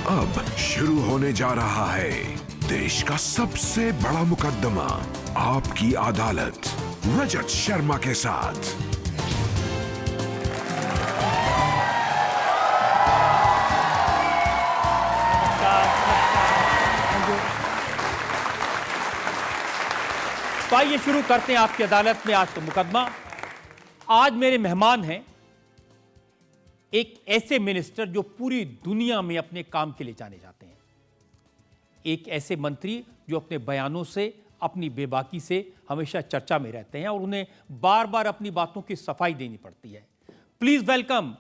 अब शुरू होने जा रहा है देश का सबसे बड़ा मुकदमा, आपकी अदालत, रजत शर्मा के साथ। तो आइए शुरू करते हैं आपकी अदालत में आज का मुकदमा। आज मेरे मेहमान हैं एक ऐसे मिनिस्टर जो पूरी दुनिया में अपने काम के लिए जाने जाते हैं, एक ऐसे मंत्री जो अपने बयानों से, अपनी बेबाकी से हमेशा चर्चा में रहते हैं और उन्हें बार बार अपनी बातों की सफाई देनी पड़ती है। प्लीज वेलकम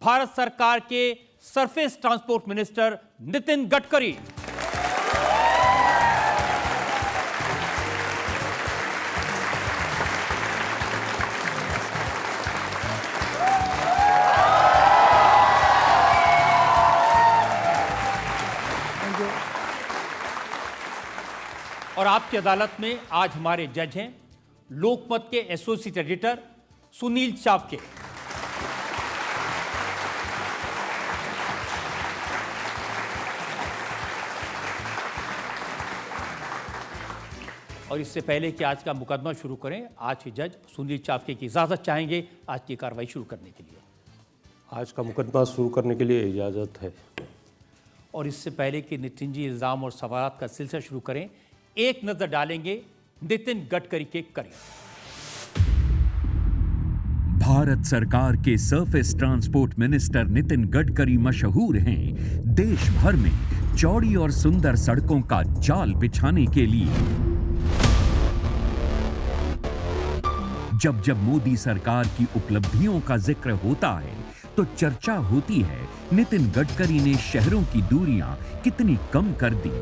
भारत सरकार के surface transport minister Nitin Gadkari. और आपकी अदालत में आज हमारे जज हैं लोकमत के एसोसिएट एडिटर सुनील चावके, और इससे पहले कि आज का मुकदमा शुरू करें, आज के जज सुनील चावके की इजाजत चाहेंगे आज की कार्रवाई शुरू करने के लिए। आज का मुकदमा शुरू करने के लिए इजाज़त है। और इससे पहले कि नितिन जी इल्ज़ाम और सवालात का सिलसिला शुरू करें, एक नजर डालेंगे नितिन गडकरी के करियर। भारत सरकार के surface transport minister Nitin Gadkari मशहूर हैं देश भर में चौड़ी और सुंदर सड़कों का जाल बिछाने के लिए। जब जब मोदी सरकार की उपलब्धियों का जिक्र होता है तो चर्चा होती है नितिन गडकरी ने शहरों की दूरियां कितनी कम कर दी।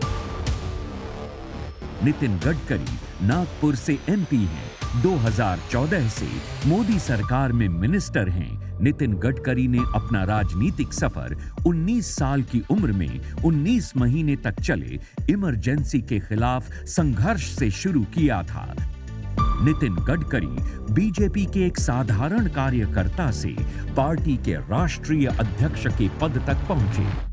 नितिन गडकरी नागपुर से एमपी हैं। 2014 से मोदी सरकार में मिनिस्टर हैं। नितिन गडकरी ने अपना राजनीतिक सफर 19 साल की उम्र में 19 महीने तक चले इमरजेंसी के खिलाफ संघर्ष से शुरू किया था। नितिन गडकरी बीजेपी के एक साधारण कार्यकर्ता से पार्टी के राष्ट्रीय अध्यक्ष के पद तक पहुंचे।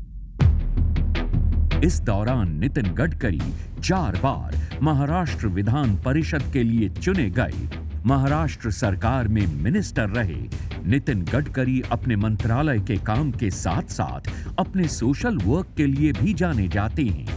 इस दौरान नितिन गडकरी 4 बार महाराष्ट्र विधान परिषद के लिए चुने गए। महाराष्ट्र सरकार में मिनिस्टर रहे नितिन गडकरी अपने मंत्रालय के काम के साथ साथ अपने सोशल वर्क के लिए भी जाने जाते हैं।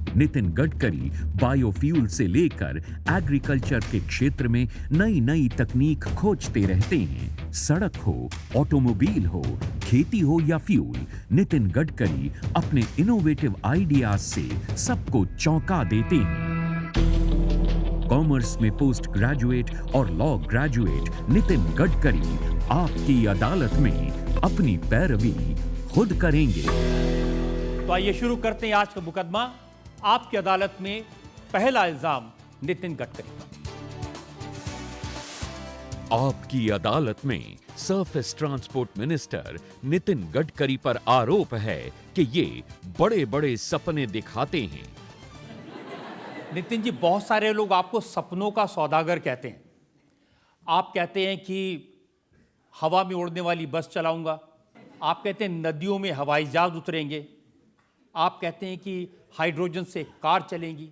नितिन गडकरी बायोफ्यूल से लेकर एग्रीकल्चर के क्षेत्र में नई नई तकनीक खोजते रहते हैं। सड़क हो, ऑटोमोबाइल हो, खेती हो या फ्यूल, नितिन गडकरी अपने इनोवेटिव आइडियाज से सबको चौंका देते हैं। कॉमर्स में पोस्ट ग्रेजुएट और लॉ ग्रेजुएट नितिन गडकरी आपकी अदालत में अपनी पैरवी खुद करेंगे। तो आइए शुरू करते हैं आज का मुकदमा। आपकी अदालत में पहला इल्जाम नितिन गडकरी का। आपकी अदालत में surface transport minister Nitin Gadkari पर आरोप है कि ये बड़े बड़े सपने दिखाते हैं। नितिन जी, बहुत सारे लोग आपको सपनों का सौदागर कहते हैं। आप कहते हैं कि हवा में उड़ने वाली बस चलाऊंगा, आप कहते हैं नदियों में हवाई जहाज उतरेंगे, आप कहते हैं कि हाइड्रोजन से कार चलेंगी,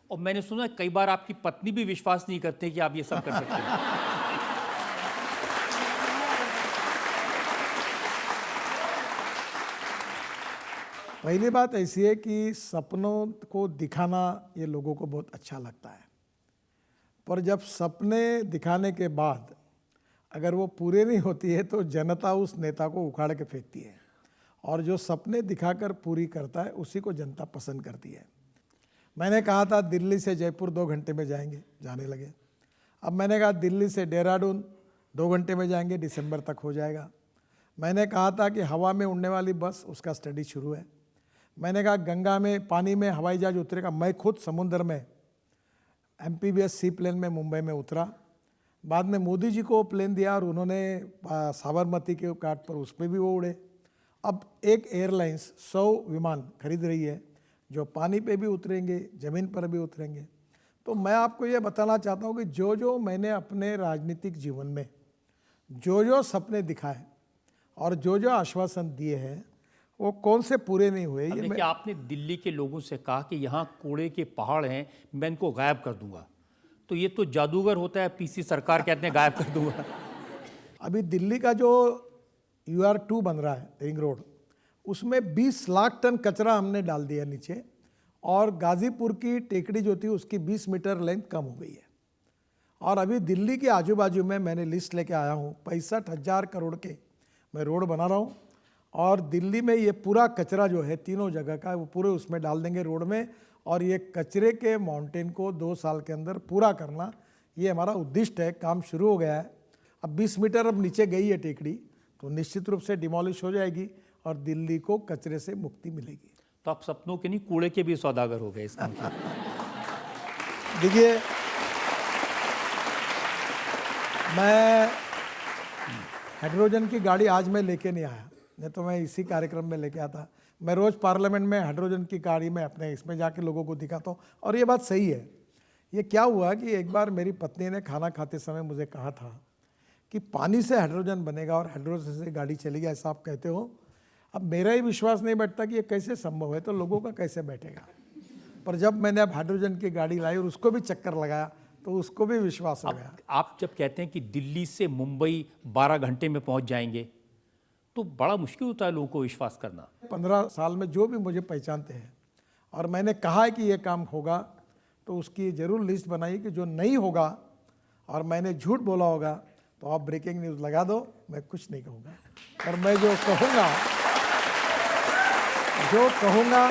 और मैंने सुना कई बार आपकी पत्नी भी विश्वास नहीं करते कि आप ये सब कर सकते हैं। पहली बात ऐसी है कि सपनों को दिखाना ये लोगों को बहुत अच्छा लगता है, पर जब सपने दिखाने के बाद अगर वो पूरे नहीं होती है तो जनता उस नेता को उखाड़ के फेंकती है, और जो सपने दिखाकर पूरी करता है उसी को जनता पसंद करती है। मैंने कहा था दिल्ली से जयपुर 2 घंटे में जाएंगे, जाने लगे। अब मैंने कहा दिल्ली से देहरादून 2 घंटे में जाएंगे, दिसंबर तक हो जाएगा। मैंने कहा था कि हवा में उड़ने वाली बस, उसका स्टडी शुरू है। मैंने कहा गंगा में पानी में हवाई जहाज उतरेगा। मैं खुद समुद्र में एमपीबीएस सी प्लेन में मुंबई में उतरा। बाद में मोदी जी को प्लेन दिया और उन्होंने साबरमती के घाट पर उस पर भी वो उड़े। अब एक एयरलाइंस 100 विमान खरीद रही है जो पानी पे भी उतरेंगे, ज़मीन पर भी उतरेंगे। तो मैं आपको ये बताना चाहता हूँ कि जो जो मैंने अपने राजनीतिक जीवन में जो जो सपने दिखाए और जो जो आश्वासन दिए हैं वो कौन से पूरे नहीं हुए। अब ये देखिए, आपने दिल्ली के लोगों से कहा कि यहाँ कूड़े के पहाड़ हैं, मैं इनको गायब कर दूंगा, तो ये तो जादूगर होता है, पीसी सरकार कहते हैं गायब कर दूंगा। अभी दिल्ली का जो UR2 बन रहा है रिंग रोड, उसमें 20 लाख टन कचरा हमने डाल दिया नीचे, और गाजीपुर की टेकड़ी जो थी उसकी 20 मीटर लेंथ कम हो गई है। और अभी दिल्ली के आजू बाजू में मैंने लिस्ट लेके आया हूँ, 65,000 करोड़ के मैं रोड बना रहा हूँ, और दिल्ली में ये पूरा कचरा जो है तीनों जगह का वो पूरे उसमें डाल देंगे रोड में, और ये कचरे के माउंटेन को 2 साल के अंदर पूरा करना, ये हमारा उद्दिष्ट है। काम शुरू हो गया है। अब 20 मीटर अब नीचे गई है टेकड़ी, तो निश्चित रूप से डिमोलिश हो जाएगी और दिल्ली को कचरे से मुक्ति मिलेगी। तो आप सपनों के नहीं, कूड़े के भी सौदागर हो गए इस काम के। देखिए, मैं हाइड्रोजन की गाड़ी आज मैं लेके नहीं आया, नहीं तो मैं इसी कार्यक्रम में लेके आता। मैं रोज़ पार्लियामेंट में हाइड्रोजन की गाड़ी में अपने इसमें जाके लोगों को दिखाता हूँ, और ये बात सही है। ये क्या हुआ कि एक बार मेरी पत्नी ने खाना खाते समय मुझे कहा था कि पानी से हाइड्रोजन बनेगा और हाइड्रोजन से गाड़ी चलेगी, ऐसा आप कहते हो। अब मेरा ही विश्वास नहीं बैठता कि ये कैसे संभव है, तो लोगों का कैसे बैठेगा। पर जब मैंने अब हाइड्रोजन की गाड़ी लाई और उसको भी चक्कर लगाया, तो उसको भी विश्वास हो गया। आप जब कहते हैं कि दिल्ली से मुंबई 12 घंटे में पहुंच जाएंगे, तो बड़ा मुश्किल होता है लोगों को विश्वास करना। 15 साल में जो भी मुझे पहचानते हैं, और मैंने कहा है कि ये काम होगा, तो उसकी ज़रूर लिस्ट बनाई कि जो नहीं होगा और मैंने झूठ बोला होगा तो आप ब्रेकिंग न्यूज़ लगा दो, मैं कुछ नहीं कहूँगा। और मैं जो कहूँगा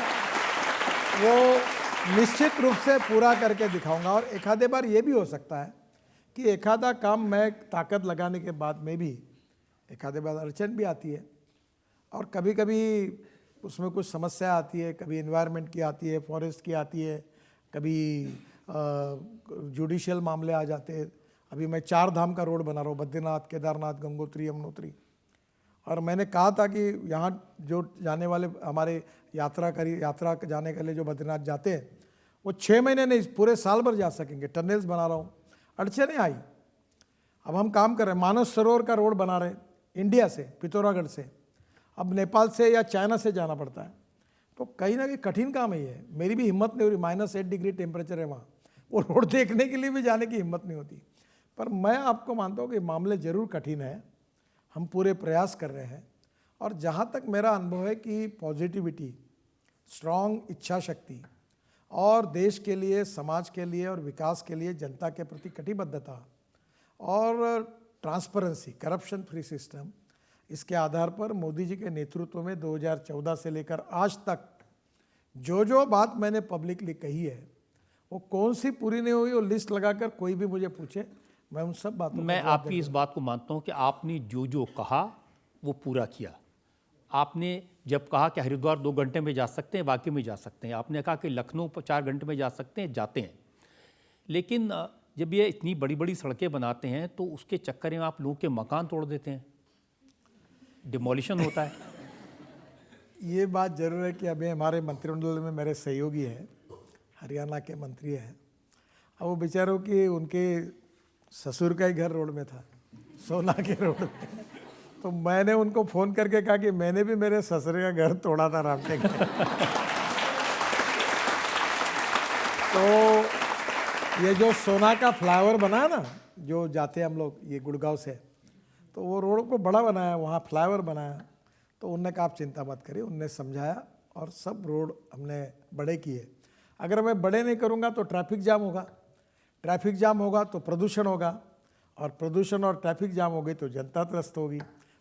वो निश्चित रूप से पूरा करके दिखाऊंगा। और एक आधे बार ये भी हो सकता है कि एक आधा काम मैं ताकत लगाने के बाद में भी एक आधे बार अड़चन भी आती है, और कभी कभी उसमें कुछ समस्या आती है, कभी एनवायरनमेंट की आती है, फॉरेस्ट की आती है, कभी जुडिशियल मामले आ जाते हैं। अभी मैं 4 धाम का रोड बना रहा हूँ, बद्रीनाथ, केदारनाथ, गंगोत्री, यमुनोत्री। और मैंने कहा था कि यहाँ जो जाने वाले हमारे यात्रा जाने के लिए जो बद्रीनाथ जाते हैं, वो 6 महीने नहीं पूरे साल भर जा सकेंगे। टनल्स बना रहा हूँ, अड़चनें आई। अब हम काम कर रहे हैं, मानस सरोवर का रोड बना रहे हैं इंडिया से, पिथौरागढ़ से। अब नेपाल से या चाइना से जाना पड़ता है, तो कहीं ना कहीं कठिन काम है ये। मेरी भी हिम्मत नहीं हो रही, -8 डिग्री टेम्परेचर है वहाँ, वो रोड देखने के लिए भी जाने की हिम्मत नहीं होती। पर मैं आपको मानता हूँ कि मामले ज़रूर कठिन है, हम पूरे प्रयास कर रहे हैं। और जहाँ तक मेरा अनुभव है कि पॉजिटिविटी, स्ट्रॉन्ग इच्छा शक्ति, और देश के लिए, समाज के लिए और विकास के लिए जनता के प्रति कटिबद्धता, और ट्रांसपेरेंसी, करप्शन फ्री सिस्टम, इसके आधार पर मोदी जी के नेतृत्व में 2014 से लेकर आज तक जो बात मैंने पब्लिकली कही है, वो कौन सी पूरी नहीं हुई, वो लिस्ट लगाकर कोई भी मुझे पूछे, मैं उन सब बातों मैं आपकी इस बात को मानता हूं कि आपने जो कहा वो पूरा किया। आपने जब कहा कि हरिद्वार 2 घंटे में जा सकते हैं, वाकई में जा सकते हैं। आपने कहा कि लखनऊ 4 घंटे में जा सकते हैं, जाते हैं। लेकिन जब ये इतनी बड़ी बड़ी सड़कें बनाते हैं तो उसके चक्कर में आप लोगों के मकान तोड़ देते हैं, डिमोलिशन होता है। ये बात जरूर है कि अभी हमारे मंत्रिमंडल में मेरे सहयोगी हैं, हरियाणा के मंत्री हैं। अब वो बेचारों की उनके ससुर का ही घर रोड में था, सोना के रोड में। तो मैंने उनको फ़ोन करके कहा कि मैंने भी मेरे ससुर का घर तोड़ा था रामटेक में। तो ये जो सोना का फ्लाईओवर बना है ना, जो जाते हैं हम लोग ये गुड़गांव से, तो वो रोड को बड़ा बनाया, वहाँ फ्लाईओवर बनाया। तो उनने कहा आप चिंता मत करिए, उनने समझाया और सब रोड हमने बड़े किए। अगर मैं बड़े नहीं करूँगा तो ट्रैफिक जाम होगा, ट्रैफिक जाम होगा तो प्रदूषण होगा, और प्रदूषण और ट्रैफिक जाम होगी तो जनता त्रस्त होगी।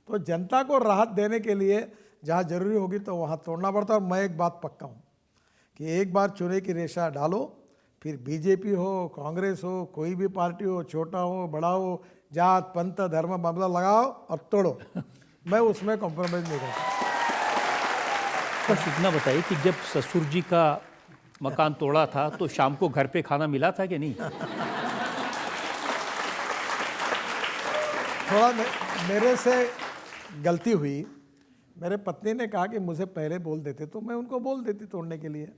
तो जनता को राहत देने के लिए जहाँ जरूरी होगी तो वहाँ तोड़ना पड़ता है। और मैं एक बात पक्का हूँ कि एक बार चुने की रेशा डालो, फिर बीजेपी हो, कांग्रेस हो, कोई भी पार्टी हो, छोटा हो बड़ा हो, जात पंथ धर्म मामला लगाओ और तोड़ो, मैं उसमें कॉम्प्रोमाइज़ नहीं करता। बस इतना बताइए कि जब ससुर जी का मकान तोड़ा था तो शाम को घर पे खाना मिला था कि नहीं? थोड़ा मेरे से गलती हुई। मेरे पत्नी ने कहा कि मुझे पहले बोल देते तो मैं उनको बोल देती तोड़ने के लिए।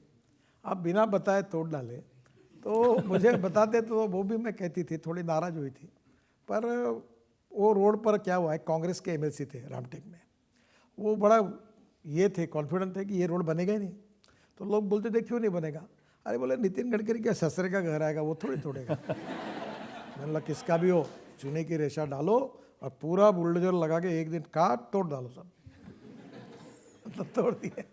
आप बिना बताए तोड़ डाले, तो मुझे बताते तो वो भी मैं कहती थी, थोड़ी नाराज़ हुई थी। पर वो रोड पर क्या हुआ है, कांग्रेस के एमएलसी थे रामटेक में, वो बड़ा ये थे, कॉन्फिडेंट थे कि ये रोड बनेगा ही नहीं। तो लोग बोलते थे क्यों नहीं बनेगा? अरे बोले नितिन गडकरी क्या ससुरे का घर आएगा, वो थोड़ी तोड़ेगा। मैंने बोला किसका भी हो, चूने की रेशा डालो और पूरा बुलडोजर लगा के एक दिन काट तोड़ डालो सब। मतलब तोड़ दिए।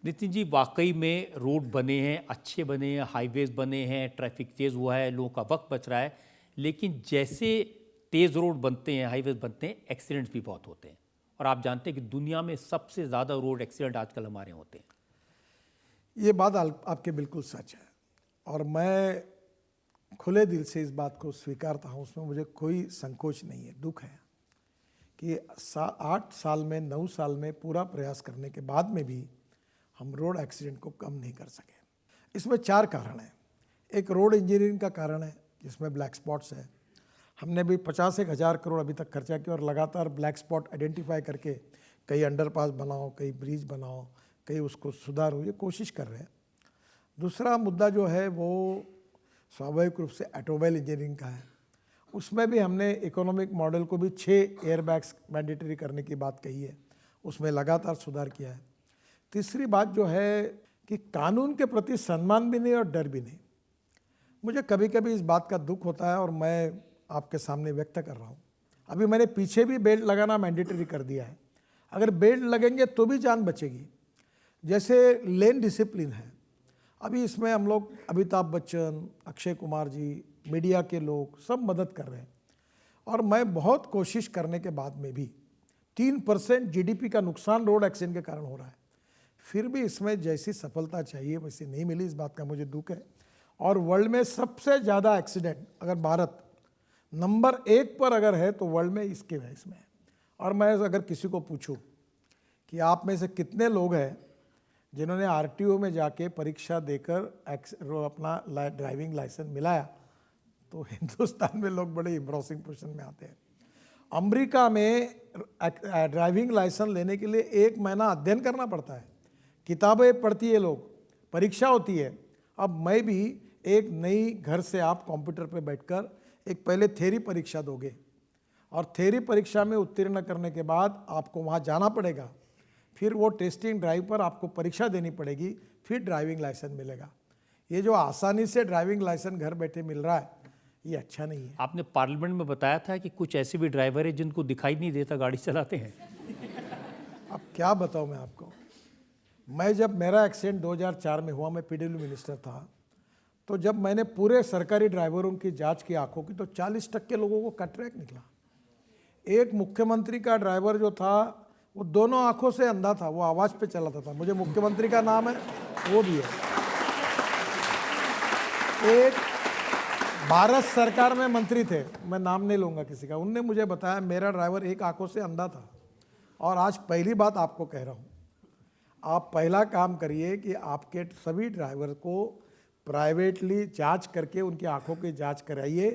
नितिन जी, वाकई में रोड बने हैं, अच्छे बने हैं, हाईवेज बने हैं, ट्रैफिक तेज़ हुआ है, लोगों का वक्त बच रहा है, लेकिन जैसे तेज़ रोड बनते हैं, हाईवेज बनते हैं, एक्सीडेंट्स भी बहुत होते हैं। और आप जानते हैं कि दुनिया में सबसे ज़्यादा रोड एक्सीडेंट आजकल हमारे यहाँ होते हैं। ये बात आपके बिल्कुल सच है और मैं खुले दिल से इस बात को स्वीकारता हूँ, उसमें मुझे कोई संकोच नहीं है। दुख है कि 8 साल में 9 साल में पूरा प्रयास करने के बाद में भी हम रोड एक्सीडेंट को कम नहीं कर सके। इसमें 4 कारण हैं। एक रोड इंजीनियरिंग का कारण है जिसमें ब्लैक स्पॉट्स है। हमने भी 50-1,000 करोड़ अभी तक खर्चा किया और लगातार ब्लैक स्पॉट आइडेंटिफाई करके कई अंडरपास बनाओ, कई ब्रिज बनाओ, कई उसको सुधारो, ये कोशिश कर रहे हैं। दूसरा मुद्दा जो है वो स्वाभाविक रूप से ऑटोमोबाइल इंजीनियरिंग का है। उसमें भी हमने इकोनॉमिक मॉडल को भी 6 एयरबैग्स मैंडेटरी करने की बात कही है, उसमें लगातार सुधार किया है। तीसरी बात जो है कि कानून के प्रति सम्मान भी नहीं और डर भी नहीं। मुझे कभी कभी इस बात का दुख होता है और मैं आपके सामने व्यक्त कर रहा हूँ। अभी मैंने पीछे भी बेल्ट लगाना मैंडेटरी कर दिया है। अगर बेल्ट लगेंगे तो भी जान बचेगी। जैसे लेन डिसिप्लिन है, अभी इसमें हम लोग अमिताभ बच्चन, अक्षय कुमार जी, मीडिया के लोग सब मदद कर रहे हैं और मैं बहुत कोशिश करने के बाद में भी 3% जीडीपी का नुकसान रोड एक्सीडेंट के कारण हो रहा है। फिर भी इसमें जैसी सफलता चाहिए वैसी नहीं मिली, इस बात का मुझे दुख है। और वर्ल्ड में सबसे ज़्यादा एक्सीडेंट अगर भारत नंबर 1 पर अगर है तो वर्ल्ड में इसके है इसमें। और मैं अगर किसी को पूछूं कि आप में से कितने लोग हैं जिन्होंने आरटीओ में जाके परीक्षा देकर अपना ड्राइविंग लाइसेंस मिलाया, तो हिंदुस्तान में लोग बड़े एम्ब्रोसिंग पोजीशन में आते हैं। अमेरिका में ड्राइविंग लाइसेंस लेने के लिए 1 महीना अध्ययन करना पड़ता है, किताबें पढ़ती है लोग, परीक्षा होती है। अब मैं भी एक नई घर से आप कंप्यूटर पे बैठकर एक पहले थ्योरी परीक्षा दोगे और थ्योरी परीक्षा में उत्तीर्ण करने के बाद आपको वहाँ जाना पड़ेगा, फिर वो टेस्टिंग ड्राइव पर आपको परीक्षा देनी पड़ेगी, फिर ड्राइविंग लाइसेंस मिलेगा। ये जो आसानी से ड्राइविंग लाइसेंस घर बैठे मिल रहा है, ये अच्छा नहीं है। आपने पार्लियामेंट में बताया था कि कुछ ऐसे भी ड्राइवर हैं जिनको दिखाई नहीं देता गाड़ी चलाते हैं। अब क्या बताऊँ मैं आपको। मैं जब मेरा एक्सीडेंट 2004 में हुआ, मैं पीडब्ल्यू मिनिस्टर था, तो जब मैंने पूरे सरकारी ड्राइवरों की जांच की आंखों की तो 40% लोगों को कैटरेक्ट निकला। एक मुख्यमंत्री का ड्राइवर जो था वो दोनों आंखों से अंधा था, वो आवाज़ पे चलाता था। मुझे मुख्यमंत्री का नाम है वो भी है। एक भारत सरकार में मंत्री थे, मैं नाम नहीं लूँगा किसी का, उनने मुझे बताया मेरा ड्राइवर एक आंखों से अंधा था। और आज पहली बात आपको कह रहा हूँ, आप पहला काम करिए कि आपके सभी ड्राइवर को प्राइवेटली जांच करके उनकी आंखों की जांच कराइए।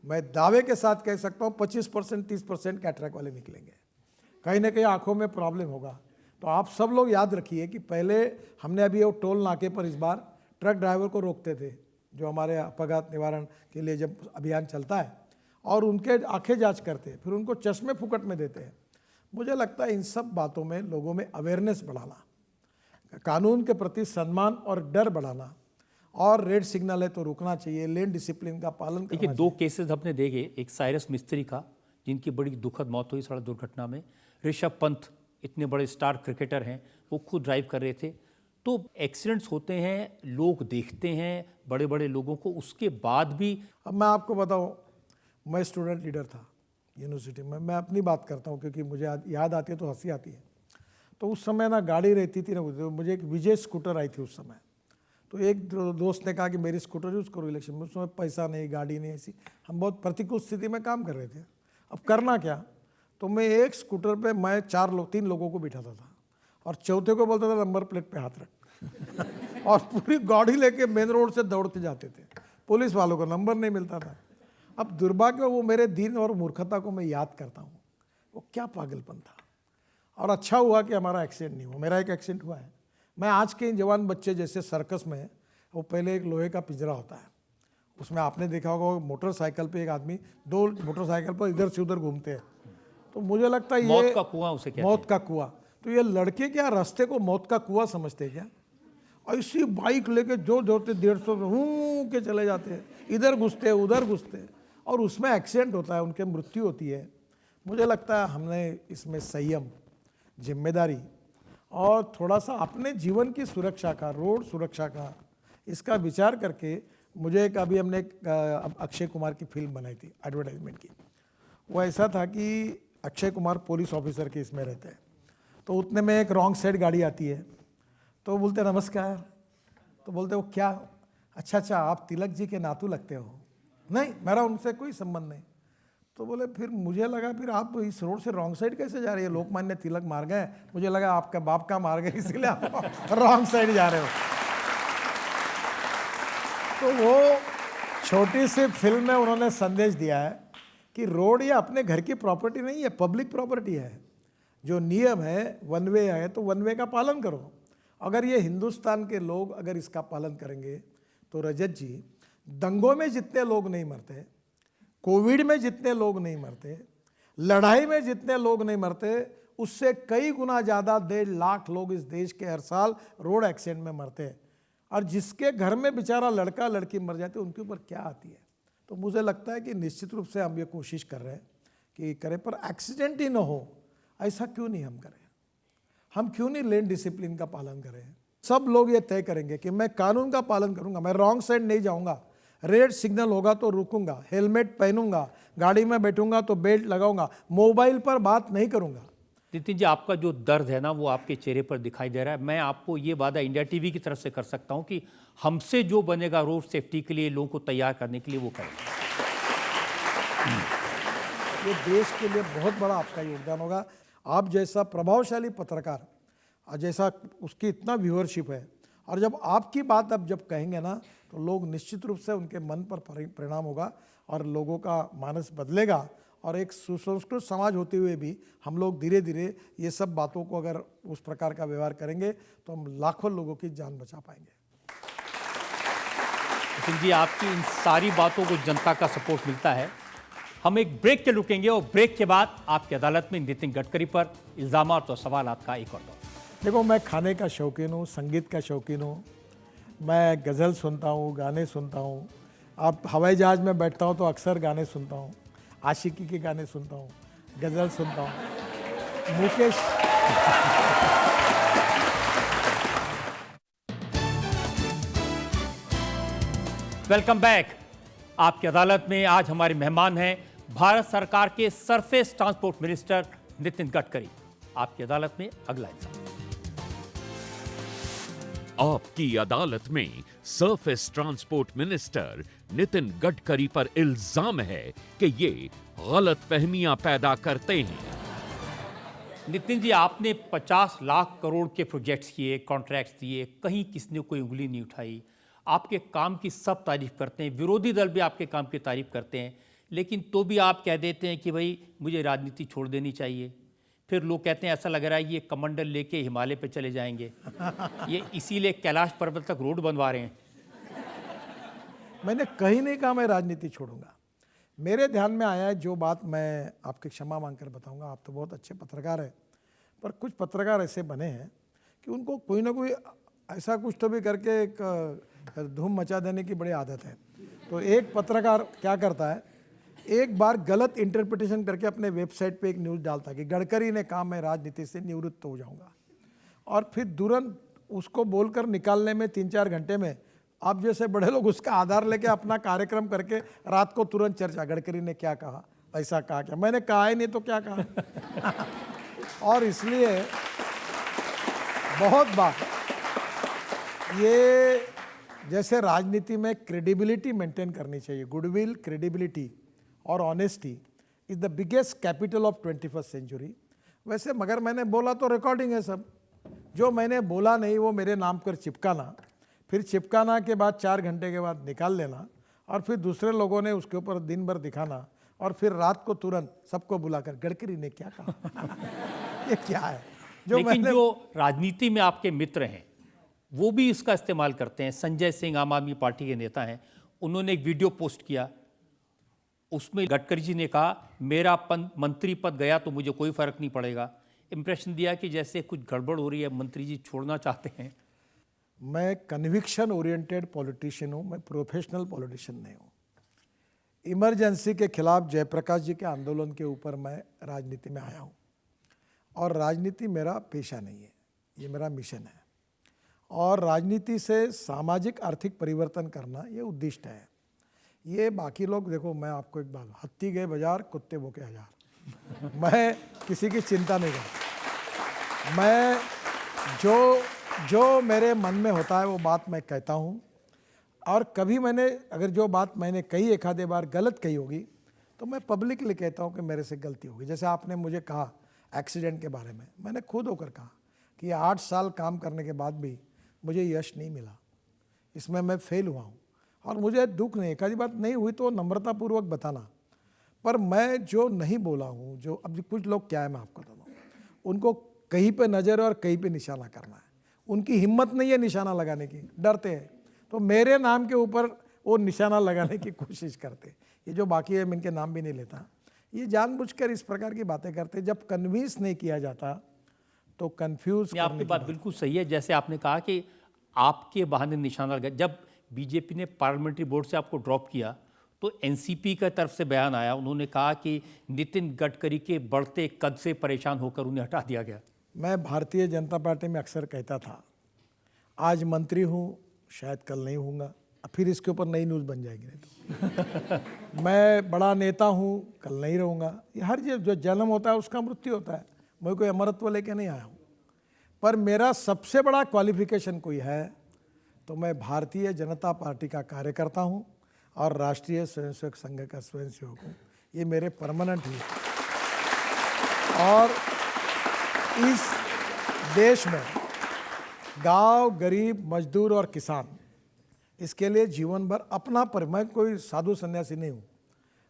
मैं दावे के साथ कह सकता हूँ 25% 30% कैटरेक्ट वाले निकलेंगे, कहीं ना कहीं आंखों में प्रॉब्लम होगा। तो आप सब लोग याद रखिए कि पहले हमने अभी वो टोल नाके पर इस बार ट्रक ड्राइवर को रोकते थे, जो हमारे अपघात निवारण के लिए जब अभियान चलता है, और उनके आंखें जांच करते हैं, फिर उनको चश्मे फुकट में देते हैं। मुझे लगता है इन सब बातों में लोगों में अवेयरनेस बढ़ाना, कानून के प्रति सम्मान और डर बढ़ाना, और रेड सिग्नल है तो रुकना चाहिए, लेन डिसिप्लिन का पालन करना। देखिए, 2 केसेस हमने देखे, एक साइरस मिस्त्री का जिनकी बड़ी दुखद मौत हुई सड़क दुर्घटना में, ऋषभ पंत इतने बड़े स्टार क्रिकेटर हैं, वो खुद ड्राइव कर रहे थे। तो एक्सीडेंट्स होते हैं, लोग देखते हैं बड़े बड़े लोगों को, उसके बाद भी। अब मैं आपको बताऊं, मैं स्टूडेंट लीडर था यूनिवर्सिटी में, मैं अपनी बात करता हूं क्योंकि मुझे याद आती है तो हंसी आती है। तो उस समय ना गाड़ी रहती थी ना, मुझे एक विजय स्कूटर आई थी उस समय। तो एक दोस्त ने कहा कि मेरी स्कूटर यूज़ करो इलेक्शन में। उस समय पैसा नहीं, गाड़ी नहीं, ऐसी हम बहुत प्रतिकूल स्थिति में काम कर रहे थे। अब करना क्या, तो मैं एक स्कूटर पे मैं 3 लोगों को बिठाता था और चौथे को बोलता था नंबर प्लेट पे हाथ रख और पूरी गाड़ी लेके मेन रोड से दौड़ते जाते थे। पुलिस वालों को नंबर नहीं मिलता था। अब दुर्भाग्य वो मेरे दिन और मूर्खता को मैं याद करता हूँ, वो क्या पागलपन था। और अच्छा हुआ कि हमारा एक्सीडेंट नहीं हुआ। मेरा एक एक्सीडेंट हुआ है। मैं आज के इन जवान बच्चे जैसे सर्कस में, वो पहले एक लोहे का पिंजरा होता है, उसमें आपने देखा होगा मोटरसाइकिल पे एक आदमी 2 मोटरसाइकिल पर इधर से उधर घूमते हैं। तो मुझे लगता है ये मौत का कुआं उसे कहते हैं। मौत का कुआं। तो ये लड़के क्या रास्ते को मौत का कुआं समझते हैं क्या? ऐसी बाइक लेके जो दौड़ते 150 हूँ के चले जाते हैं, इधर घुसते हैं उधर घुसते हैं, और उसमें एक्सीडेंट होता है, उनके मृत्यु होती है। मुझे लगता है हमने इसमें संयम, जिम्मेदारी और थोड़ा सा अपने जीवन की सुरक्षा का, रोड सुरक्षा का, इसका विचार करके मुझे एक अभी हमने अक्षय कुमार की फिल्म बनाई थी एडवर्टाइजमेंट की। वो ऐसा था कि अक्षय कुमार पुलिस ऑफिसर के इसमें रहते हैं, तो उतने में एक रॉन्ग साइड गाड़ी आती है, तो बोलते नमस्कार, तो बोलते वो क्या, अच्छा आप तिलक जी के नातू लगते हो। नहीं, मेरा उनसे कोई संबंध नहीं। तो बोले फिर मुझे लगा फिर आप इस रोड से रॉन्ग साइड कैसे जा रही है, लोकमान्य तिलक मार गए, मुझे लगा आपका बाप का मार गए इसीलिए आप रॉन्ग साइड जा रहे हो। तो वो छोटी सी फिल्म में उन्होंने संदेश दिया है कि रोड ये अपने घर की प्रॉपर्टी नहीं है, पब्लिक प्रॉपर्टी है। जो नियम है, वन वे है तो वन वे का पालन करो। अगर ये हिंदुस्तान के लोग अगर इसका पालन करेंगे तो रजत जी, दंगों में जितने लोग नहीं मरते, कोविड में जितने लोग नहीं मरते, लड़ाई में जितने लोग नहीं मरते, उससे कई गुना ज़्यादा 1.5 लाख लोग इस देश के हर साल रोड एक्सीडेंट में मरते हैं। और जिसके घर में बेचारा लड़का लड़की मर जाते उनके ऊपर क्या आती है। तो मुझे लगता है कि निश्चित रूप से हम ये कोशिश कर रहे हैं कि करें, पर एक्सीडेंट ही ना हो ऐसा क्यों नहीं हम करें। हम क्यों नहीं लेन डिसिप्लिन का पालन करें। सब लोग ये तय करेंगे कि मैं कानून का पालन करूंगा, मैं रॉन्ग साइड नहीं जाऊंगा, रेड सिग्नल होगा तो रुकूंगा, हेलमेट पहनूंगा, गाड़ी में बैठूंगा तो बेल्ट लगाऊंगा, मोबाइल पर बात नहीं करूंगा। नितिन जी, आपका जो दर्द है ना वो आपके चेहरे पर दिखाई दे रहा है। मैं आपको ये वादा इंडिया टीवी की तरफ से कर सकता हूं कि हमसे जो बनेगा रोड सेफ्टी के लिए, लोगों को तैयार करने के लिए, वो करेंगे। ये देश के लिए बहुत बड़ा आपका योगदान होगा। आप जैसा प्रभावशाली पत्रकार, जैसा उसकी इतना व्यूअरशिप है, और जब आपकी बात अब जब कहेंगे ना तो लोग निश्चित रूप से उनके मन पर परिणाम होगा और लोगों का मानस बदलेगा। और एक सुसंस्कृत समाज होते हुए भी हम लोग धीरे धीरे ये सब बातों को अगर उस प्रकार का व्यवहार करेंगे तो हम लाखों लोगों की जान बचा पाएंगे। नितिन जी, आपकी इन सारी बातों को जनता का सपोर्ट मिलता है। हम एक ब्रेक के रुकेंगे और ब्रेक के बाद आपकी अदालत में नितिन गडकरी पर इल्जामात और सवालात का एक और दौर। देखो, मैं खाने का शौकीन हूँ, संगीत का शौकीन हूँ, मैं गज़ल सुनता हूँ, गाने सुनता हूँ। अब हवाई जहाज़ में बैठता हूँ तो अक्सर गाने सुनता हूँ, आशिकी के गाने सुनता हूँ, गज़ल सुनता हूँ। Mukesh welcome back. आपकी अदालत में आज हमारे मेहमान हैं भारत सरकार के surface transport minister Nitin Gadkari. आपकी अदालत में अगला इंसान। आपकी अदालत में surface transport minister Nitin Gadkari पर इल्जाम है कि ये गलतफहमियां पैदा करते हैं। नितिन जी, आपने 50 लाख करोड़ के प्रोजेक्ट्स किए, कॉन्ट्रैक्ट्स दिए, कहीं किसी ने कोई उंगली नहीं उठाई। आपके काम की सब तारीफ करते हैं, विरोधी दल भी आपके काम की तारीफ करते हैं, लेकिन तो भी आप कह देते हैं कि भाई मुझे राजनीति छोड़ देनी चाहिए। फिर लोग कहते हैं ऐसा लग रहा है ये कमंडल लेके हिमालय पे चले जाएंगे, ये इसीलिए कैलाश पर्वत तक रोड बनवा रहे हैं। मैंने कहीं नहीं कहा मैं राजनीति छोड़ूंगा। मेरे ध्यान में आया है जो बात, मैं आपकी क्षमा मांगकर बताऊंगा। आप तो बहुत अच्छे पत्रकार हैं, पर कुछ पत्रकार ऐसे बने हैं कि उनको कोई ना कोई ऐसा कुछ तो भी करके एक धूम मचा देने की बड़ी आदत है। तो एक पत्रकार क्या करता है, एक बार गलत इंटरप्रिटेशन करके अपने वेबसाइट पे एक न्यूज़ डालता है कि गडकरी ने कहा मैं राजनीति से निवृत्त हो जाऊंगा, और फिर तुरंत उसको बोलकर निकालने में 3-4 घंटे में आप जैसे बड़े लोग उसका आधार लेके अपना कार्यक्रम करके रात को तुरंत चर्चा, गडकरी ने क्या कहा, ऐसा कहा क्या, मैंने कहा ही नहीं तो क्या कहा। और इसलिए बहुत बात ये, जैसे राजनीति में क्रेडिबिलिटी मेंटेन करनी चाहिए, गुडविल, क्रेडिबिलिटी और honesty is the biggest capital of 21st century. वैसे मगर मैंने बोला तो रिकॉर्डिंग है सब, जो मैंने बोला नहीं वो मेरे नाम पर चिपकाना, फिर चिपकाना के बाद 4 घंटे के बाद निकाल लेना, और फिर दूसरे लोगों ने उसके ऊपर दिन भर दिखाना, और फिर रात को तुरंत सबको बुलाकर गडकरी ने क्या कहा। ये क्या है जो लेकिन जो राजनीति में आपके मित्र हैं वो भी इसका इस्तेमाल करते हैं। संजय सिंह आम आदमी पार्टी के नेता हैं, उन्होंने एक वीडियो पोस्ट किया, उसमें गडकरी जी ने कहा मेरा मंत्री पद गया तो मुझे कोई फर्क नहीं पड़ेगा। इम्प्रेशन दिया कि जैसे कुछ गड़बड़ हो रही है, मंत्री जी छोड़ना चाहते हैं। मैं कन्विक्शन ओरिएंटेड पॉलिटिशियन हूँ, मैं प्रोफेशनल पॉलिटिशियन नहीं हूँ। इमरजेंसी के खिलाफ जयप्रकाश जी के आंदोलन के ऊपर मैं राजनीति में आया हूँ और राजनीति मेरा पेशा नहीं है, ये मेरा मिशन है। और राजनीति से सामाजिक आर्थिक परिवर्तन करना ये उद्दिष्ट है। ये बाकी लोग, देखो मैं आपको एक बात, हत्ती गए बाजार कुत्ते भूखे हजार। मैं किसी की चिंता नहीं करता। मैं जो मेरे मन में होता है वो बात मैं कहता हूँ। और कभी मैंने अगर जो बात मैंने कही एक आधे बार गलत कही होगी तो मैं पब्लिकली कहता हूँ कि मेरे से गलती होगी। जैसे आपने मुझे कहा एक्सीडेंट के बारे में, मैंने खुद होकर कहा कि 8 साल काम करने के बाद भी मुझे यश नहीं मिला, इसमें मैं फेल हुआ हूँ और मुझे दुख नहीं। एक आधी बात नहीं हुई तो नम्रतापूर्वक बताना, पर मैं जो नहीं बोला हूँ, जो अब कुछ लोग क्या है मैं आपको बताता हूँ, उनको कहीं पे नज़र और कहीं पे निशाना करना है, उनकी हिम्मत नहीं है निशाना लगाने की, डरते हैं, तो मेरे नाम के ऊपर वो निशाना लगाने की कोशिश करते। ये जो बाकी है मैं इनके नाम भी नहीं लेता, ये जानबूझकर इस प्रकार की बातें करते। जब कन्विंस नहीं किया जाता तो कंफ्यूज। आपकी बात बिल्कुल सही है। जैसे आपने कहा कि आपके बहाने निशाना लगा, जब बीजेपी ने पार्लियामेंट्री बोर्ड से आपको ड्रॉप किया तो एनसीपी का तरफ से बयान आया, उन्होंने कहा कि नितिन गडकरी के बढ़ते कद से परेशान होकर उन्हें हटा दिया गया। मैं भारतीय जनता पार्टी में अक्सर कहता था, आज मंत्री हूँ, शायद कल नहीं होऊंगा, फिर इसके ऊपर नई न्यूज़ बन जाएगी नहीं तो। मैं बड़ा नेता हूँ, कल नहीं रहूँगा। ये हर जो जन्म होता है उसका मृत्यु होता है। मैं कोई अमरत्व लेके नहीं आया हूँ, पर मेरा सबसे बड़ा क्वालिफिकेशन कोई है तो मैं भारतीय जनता पार्टी का कार्यकर्ता हूँ और राष्ट्रीय स्वयंसेवक संघ का स्वयंसेवक हूँ। ये मेरे परमानेंट ही। और इस देश में गांव, गरीब, मजदूर और किसान, इसके लिए जीवन भर अपना मैं कोई साधु सन्यासी नहीं हूँ।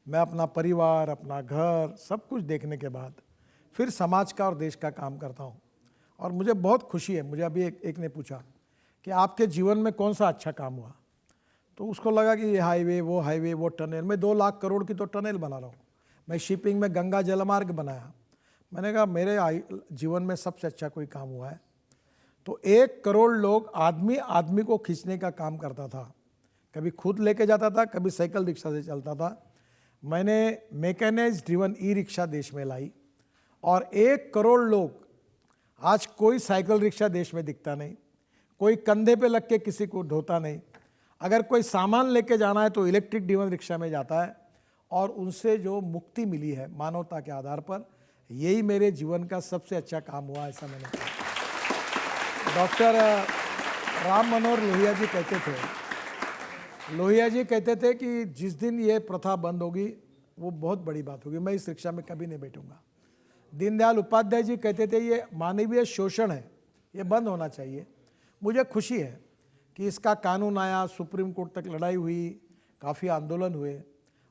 मैं अपना परिवार, अपना घर, सब कुछ देखने के बाद फिर समाज का और देश का काम करता हूँ। और मुझे बहुत खुशी है। मुझे अभी एक ने पूछा कि आपके जीवन में कौन सा अच्छा काम हुआ, तो उसको लगा कि ये हाईवे, वो टनल। मैं 2 लाख करोड़ की तो टनल बना रहा हूँ। मैं शिपिंग में गंगा जलमार्ग बनाया। मैंने कहा मेरे जीवन में सबसे अच्छा कोई काम हुआ है तो 1 करोड़ लोग आदमी को खींचने का काम करता था। कभी खुद लेके जाता था, कभी साइकिल रिक्शा से चलता था। मैंने मैकेनाइज्ड ड्रिवन ई रिक्शा देश में लाई और 1 करोड़ लोग, आज कोई साइकिल रिक्शा देश में दिखता नहीं, कोई कंधे पे लग के किसी को ढोता नहीं। अगर कोई सामान लेके जाना है तो इलेक्ट्रिक ड्रिवन रिक्शा में जाता है और उनसे जो मुक्ति मिली है मानवता के आधार पर, यही मेरे जीवन का सबसे अच्छा काम हुआ, ऐसा मैंने कहा। डॉक्टर राम मनोहर लोहिया जी कहते थे कि जिस दिन ये प्रथा बंद होगी वो बहुत बड़ी बात होगी, मैं इस रिक्शा में कभी नहीं बैठूंगा। दीनदयाल उपाध्याय जी कहते थे ये मानवीय शोषण है, ये बंद होना चाहिए। मुझे खुशी है कि इसका कानून आया, सुप्रीम कोर्ट तक लड़ाई हुई, काफ़ी आंदोलन हुए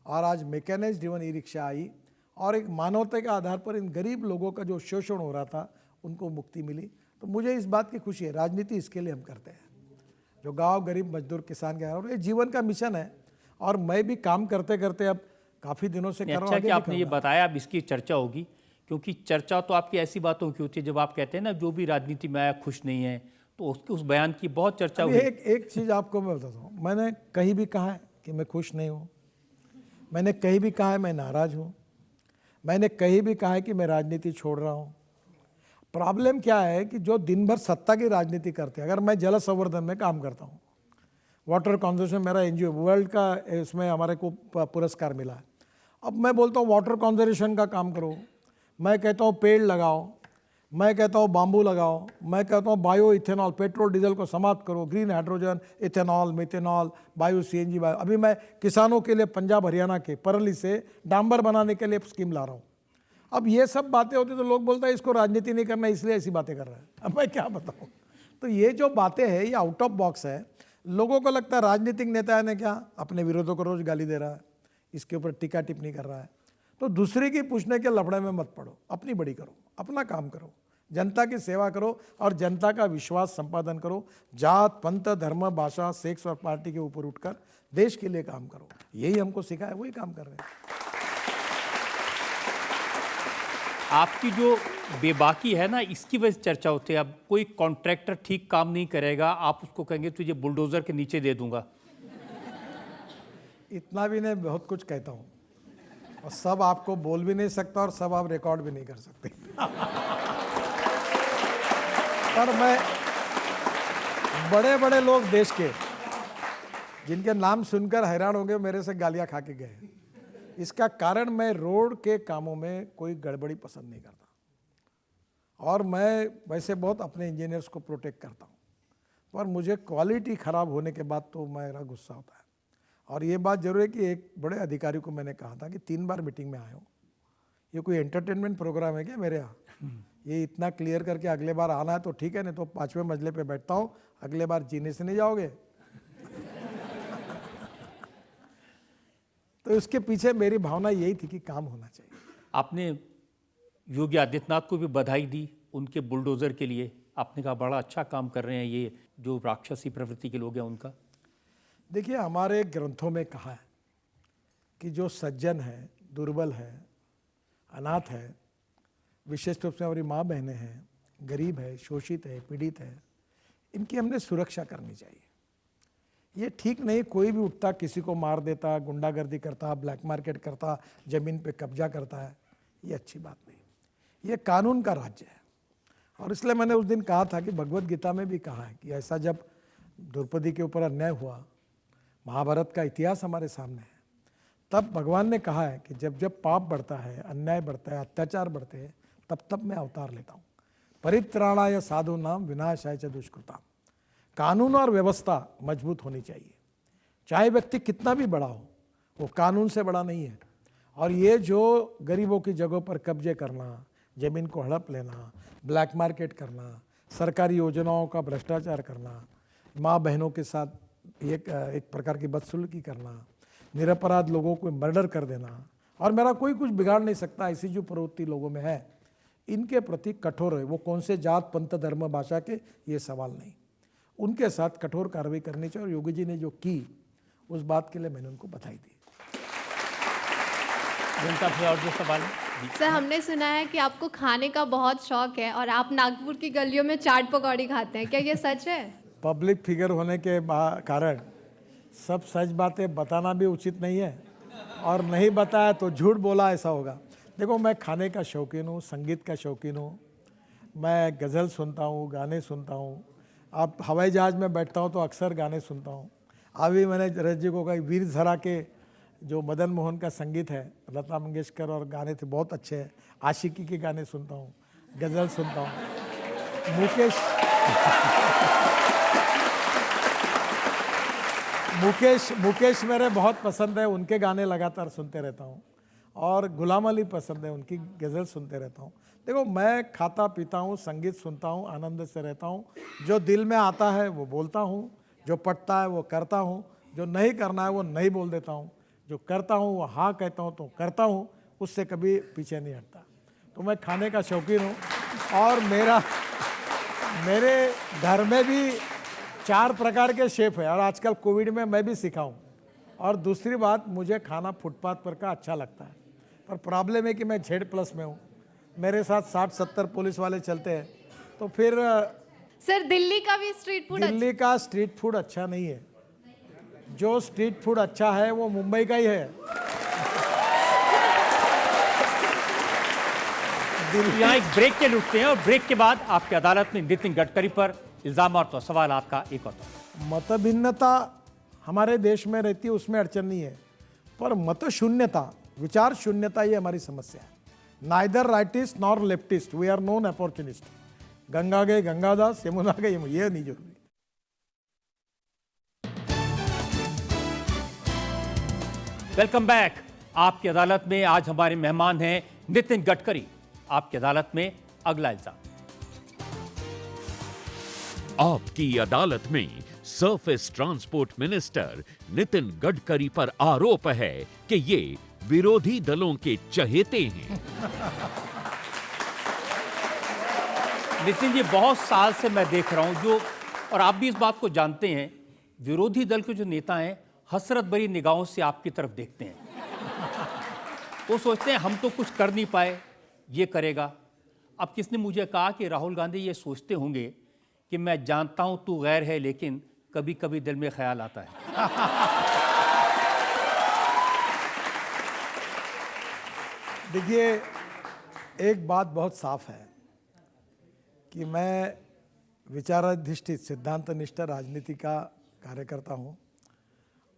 और आज मैकेनाइज्ड ड्रिवन ई रिक्शा आई और एक मानवता के आधार पर इन गरीब लोगों का जो शोषण हो रहा था उनको मुक्ति मिली। तो मुझे इस बात की खुशी है। राजनीति इसके लिए हम करते हैं, जो गांव, गरीब, मजदूर, किसान के, और ये जीवन का मिशन है। और मैं भी काम करते करते अब काफ़ी दिनों से कर रहा हूं। अच्छा कि आपने ये बताया, अब इसकी चर्चा होगी, क्योंकि चर्चा तो आपकी ऐसी बातों की होती है जब आप कहते हैं ना जो भी राजनीति में आया खुश नहीं है, तो उसके उस बयान की बहुत चर्चा हुई। एक चीज़ आपको मैं बताता हूँ, मैंने कहीं भी कहा है कि मैं खुश नहीं हूँ, मैंने कहीं भी कहा है मैं नाराज़ हूँ, मैंने कहीं भी कहा है कि मैं राजनीति छोड़ रहा हूँ। प्रॉब्लम क्या है कि जो दिन भर सत्ता की राजनीति करते हैं, अगर मैं जल संवर्धन में काम करता हूँ, वाटर कंजर्वेशन मेरा एनजीओ, वर्ल्ड का इसमें हमारे को पुरस्कार मिला है। अब मैं बोलता हूँ वाटर कंजर्वेशन का काम करो, मैं कहता हूँ पेड़ लगाओ, मैं कहता हूँ बाम्बू लगाओ, मैं कहता हूँ बायो इथेनॉल, पेट्रोल डीजल को समाप्त करो, green hydrogen, ethanol, methanol, bio CNG, अभी मैं किसानों के लिए पंजाब हरियाणा के परली से डांबर बनाने के लिए स्कीम ला रहा हूँ। अब ये सब बातें होती तो लोग बोलते हैं इसको राजनीति नहीं करना इसलिए ऐसी बातें कर रहा है। अब मैं क्या बताऊँ। तो ये जो बातें हैं ये आउट ऑफ बॉक्स है। लोगों को लगता है राजनीतिक नेता ने क्या अपने विरोधों को रोज गाली दे रहा है, इसके ऊपर टीका टिप्पणी कर रहा है। तो दूसरे की पूछने के लफड़े में मत पड़ो, अपनी बड़ी करो, अपना काम करो, जनता की सेवा करो और जनता का विश्वास संपादन करो। जात, पंथ, धर्म, भाषा, सेक्स और पार्टी के ऊपर उठकर देश के लिए काम करो। यही हमको सिखाया, वही काम कर रहे हैं। आपकी जो बेबाकी है ना, इसकी वजह से चर्चा होती है। अब कोई कॉन्ट्रैक्टर ठीक काम नहीं करेगा, आप उसको कहेंगे तुझे बुलडोजर के नीचे दे दूंगा। इतना भी नहीं, बहुत कुछ कहता हूँ और सब आपको बोल भी नहीं सकता और सब आप रिकॉर्ड भी नहीं कर सकते। पर मैं बड़े बड़े लोग देश के जिनके नाम सुनकर हैरान हो गए, मेरे से गालियां खा के गए। इसका कारण मैं रोड के कामों में कोई गड़बड़ी पसंद नहीं करता और मैं वैसे बहुत अपने इंजीनियर्स को प्रोटेक्ट करता हूँ, पर मुझे क्वालिटी खराब होने के बाद तो मेरा गुस्सा होता है। और ये बात जरूर है कि एक बड़े अधिकारी को मैंने कहा था कि 3 बार मीटिंग में आया हूँ, ये कोई एंटरटेनमेंट प्रोग्राम है क्या मेरे यहाँ? ये इतना क्लियर करके अगले बार आना है तो ठीक है, नहीं तो 5वें मंजिले पे बैठता हूँ, अगले बार जीने से नहीं जाओगे। तो इसके पीछे मेरी भावना यही थी कि काम होना चाहिए। आपने योगी आदित्यनाथ को भी बधाई दी उनके बुलडोजर के लिए। आपने कहा बड़ा अच्छा काम कर रहे हैं ये जो राक्षसी प्रवृत्ति के लोग हैं उनका। देखिए, हमारे ग्रंथों में कहा है कि जो सज्जन है, दुर्बल है, अनाथ है, विशेष रूप से हमारी माँ बहनें हैं, गरीब है, शोषित है, पीड़ित है, इनकी हमने सुरक्षा करनी चाहिए। ये ठीक नहीं कोई भी उठता किसी को मार देता, गुंडागर्दी करता, ब्लैक मार्केट करता, ज़मीन पे कब्जा करता है, ये अच्छी बात नहीं। ये कानून का राज्य है और इसलिए मैंने उस दिन कहा था कि भगवत गीता में भी कहा है कि ऐसा जब द्रौपदी के ऊपर अन्याय हुआ, महाभारत का इतिहास हमारे सामने है, तब भगवान ने कहा है कि जब जब पाप बढ़ता है, अन्याय बढ़ता है, अत्याचार बढ़ते हैं, तब तब मैं अवतार लेता हूँ। परित्राणाय साधूनाम विनाशाय च दुष्कृताम। कानून और व्यवस्था मजबूत होनी चाहिए, चाहे व्यक्ति कितना भी बड़ा हो, वो कानून से बड़ा नहीं है। और ये जो गरीबों की जगहों पर कब्जे करना, जमीन को हड़प लेना, ब्लैक मार्केट करना, सरकारी योजनाओं का भ्रष्टाचार करना, माँ बहनों के साथ एक प्रकार की बदसलूकी करना, निरपराध लोगों को मर्डर कर देना, और मेरा कोई कुछ बिगाड़ नहीं सकता, ऐसी जो प्रवृत्ति लोगों में है, इनके प्रति कठोर है। वो कौन से जात, पंथ, धर्म, भाषा के, ये सवाल नहीं, उनके साथ कठोर कार्रवाई करनी चाहिए। और योगी जी ने जो की, उस बात के लिए मैंने उनको बधाई दी। जनता से और जो सवाल है? सर, हमने सुना है कि आपको खाने का बहुत शौक है और आप नागपुर की गलियों में चाट पकौड़ी खाते हैं, क्या ये सच है? पब्लिक फिगर होने के कारण सब सच बातें बताना भी उचित नहीं है, और नहीं बताया तो झूठ बोला ऐसा होगा। देखो, मैं खाने का शौकीन हूँ, संगीत का शौकीन हूँ, मैं गज़ल सुनता हूँ, गाने सुनता हूँ। अब हवाई जहाज़ में बैठता हूँ तो अक्सर गाने सुनता हूँ। अभी मैंने रजत जी को कहा, वीर ज़रा के जो मदन मोहन का संगीत है, लता मंगेशकर, और गाने थे बहुत अच्छे हैं। आशिकी के गाने सुनता हूँ, गज़ल सुनता हूँ। मुकेश मेरे बहुत पसंद है, उनके गाने लगातार सुनते रहता हूँ। और गुलाम अली पसंद है, उनकी गज़ल सुनते रहता हूँ। देखो, मैं खाता पीता हूँ, संगीत सुनता हूँ, आनंद से रहता हूँ। जो दिल में आता है वो बोलता हूँ, जो पटता है वो करता हूँ, जो नहीं करना है वो नहीं बोल देता हूँ, जो करता हूँ वो हाँ कहता हूँ तो करता हूँ, उससे कभी पीछे नहीं हटता। तो मैं खाने का शौकीन हूँ और मेरे घर में भी 4 प्रकार के शेफ़ हैं, और आजकल कोविड में मैं भी सीखा हूँ। और दूसरी बात, मुझे खाना फुटपाथ पर का अच्छा लगता है, पर प्रॉब्लम है कि मैं Z+ में हूँ, मेरे साथ 60-70 पुलिस वाले चलते हैं, तो फिर सर, दिल्ली का भी स्ट्रीट फूड दिल्ली का स्ट्रीट फूड अच्छा नहीं है। जो स्ट्रीट फूड अच्छा है वो मुंबई का ही है। यहाँ एक ब्रेक के लुटते हैं और ब्रेक के बाद आपकी अदालत में नितिन गडकरी पर इल्जाम और सवाल आपका एक और मतभिन्नता हमारे देश में रहती है, उसमें अड़चन नहीं है, पर मत शून्यता, विचार शून्यता, ये हमारी समस्या है। Neither rightist nor leftist, we are non opportunist. Ganga गए गंगादास, यमुना गए ये नहीं जरूरी। Welcome back. आपकी अदालत में आज हमारे मेहमान हैं नितिन गडकरी। आपकी अदालत में अगला इल्जाम। आपकी अदालत में surface transport minister Nitin Gadkari पर आरोप है कि ये विरोधी दलों के चहेते हैं। नितिन जी, बहुत साल से मैं देख रहा हूं जो, और आप भी इस बात को जानते हैं, विरोधी दल के जो नेता हैं हसरत भरी निगाहों से आपकी तरफ देखते हैं। वो सोचते हैं हम तो कुछ कर नहीं पाए, ये करेगा। अब किसने मुझे कहा कि राहुल गांधी ये सोचते होंगे कि मैं जानता हूं तू गैर है, लेकिन कभी कभी दिल में ख्याल आता है। देखिए, एक बात बहुत साफ है कि मैं विचाराधिष्ठित सिद्धांतनिष्ठ राजनीति का कार्यकर्ता हूँ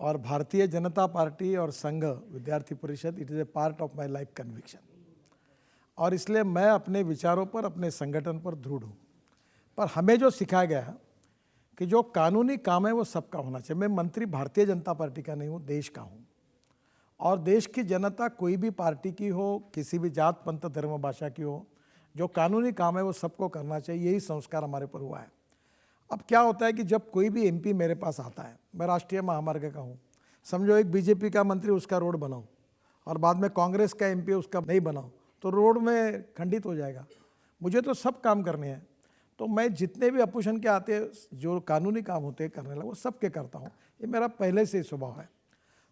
और भारतीय जनता पार्टी और संघ विद्यार्थी परिषद it is a part of my life conviction, और इसलिए मैं अपने विचारों पर, अपने संगठन पर दृढ़ हूँ। पर हमें जो सिखाया गया कि जो कानूनी काम है वो सबका होना चाहिए। मैं मंत्री भारतीय जनता पार्टी का नहीं हूँ, देश का हूँ, और देश की जनता कोई भी पार्टी की हो, किसी भी जात पंथ धर्म भाषा की हो, जो कानूनी काम है वो सबको करना चाहिए। यही संस्कार हमारे पर हुआ है। अब क्या होता है कि जब कोई भी एमपी मेरे पास आता है, मैं राष्ट्रीय महामार्ग का हूँ, समझो एक बीजेपी का मंत्री उसका रोड बनाऊँ और बाद में कांग्रेस का एमपी उसका नहीं बनाऊँ तो रोड में खंडित हो जाएगा। मुझे तो सब काम करने हैं, तो मैं जितने भी अपोजिशन के आते जो कानूनी काम होते हैं करने लगा वो सब के करता हूँ। ये मेरा पहले से स्वभाव है।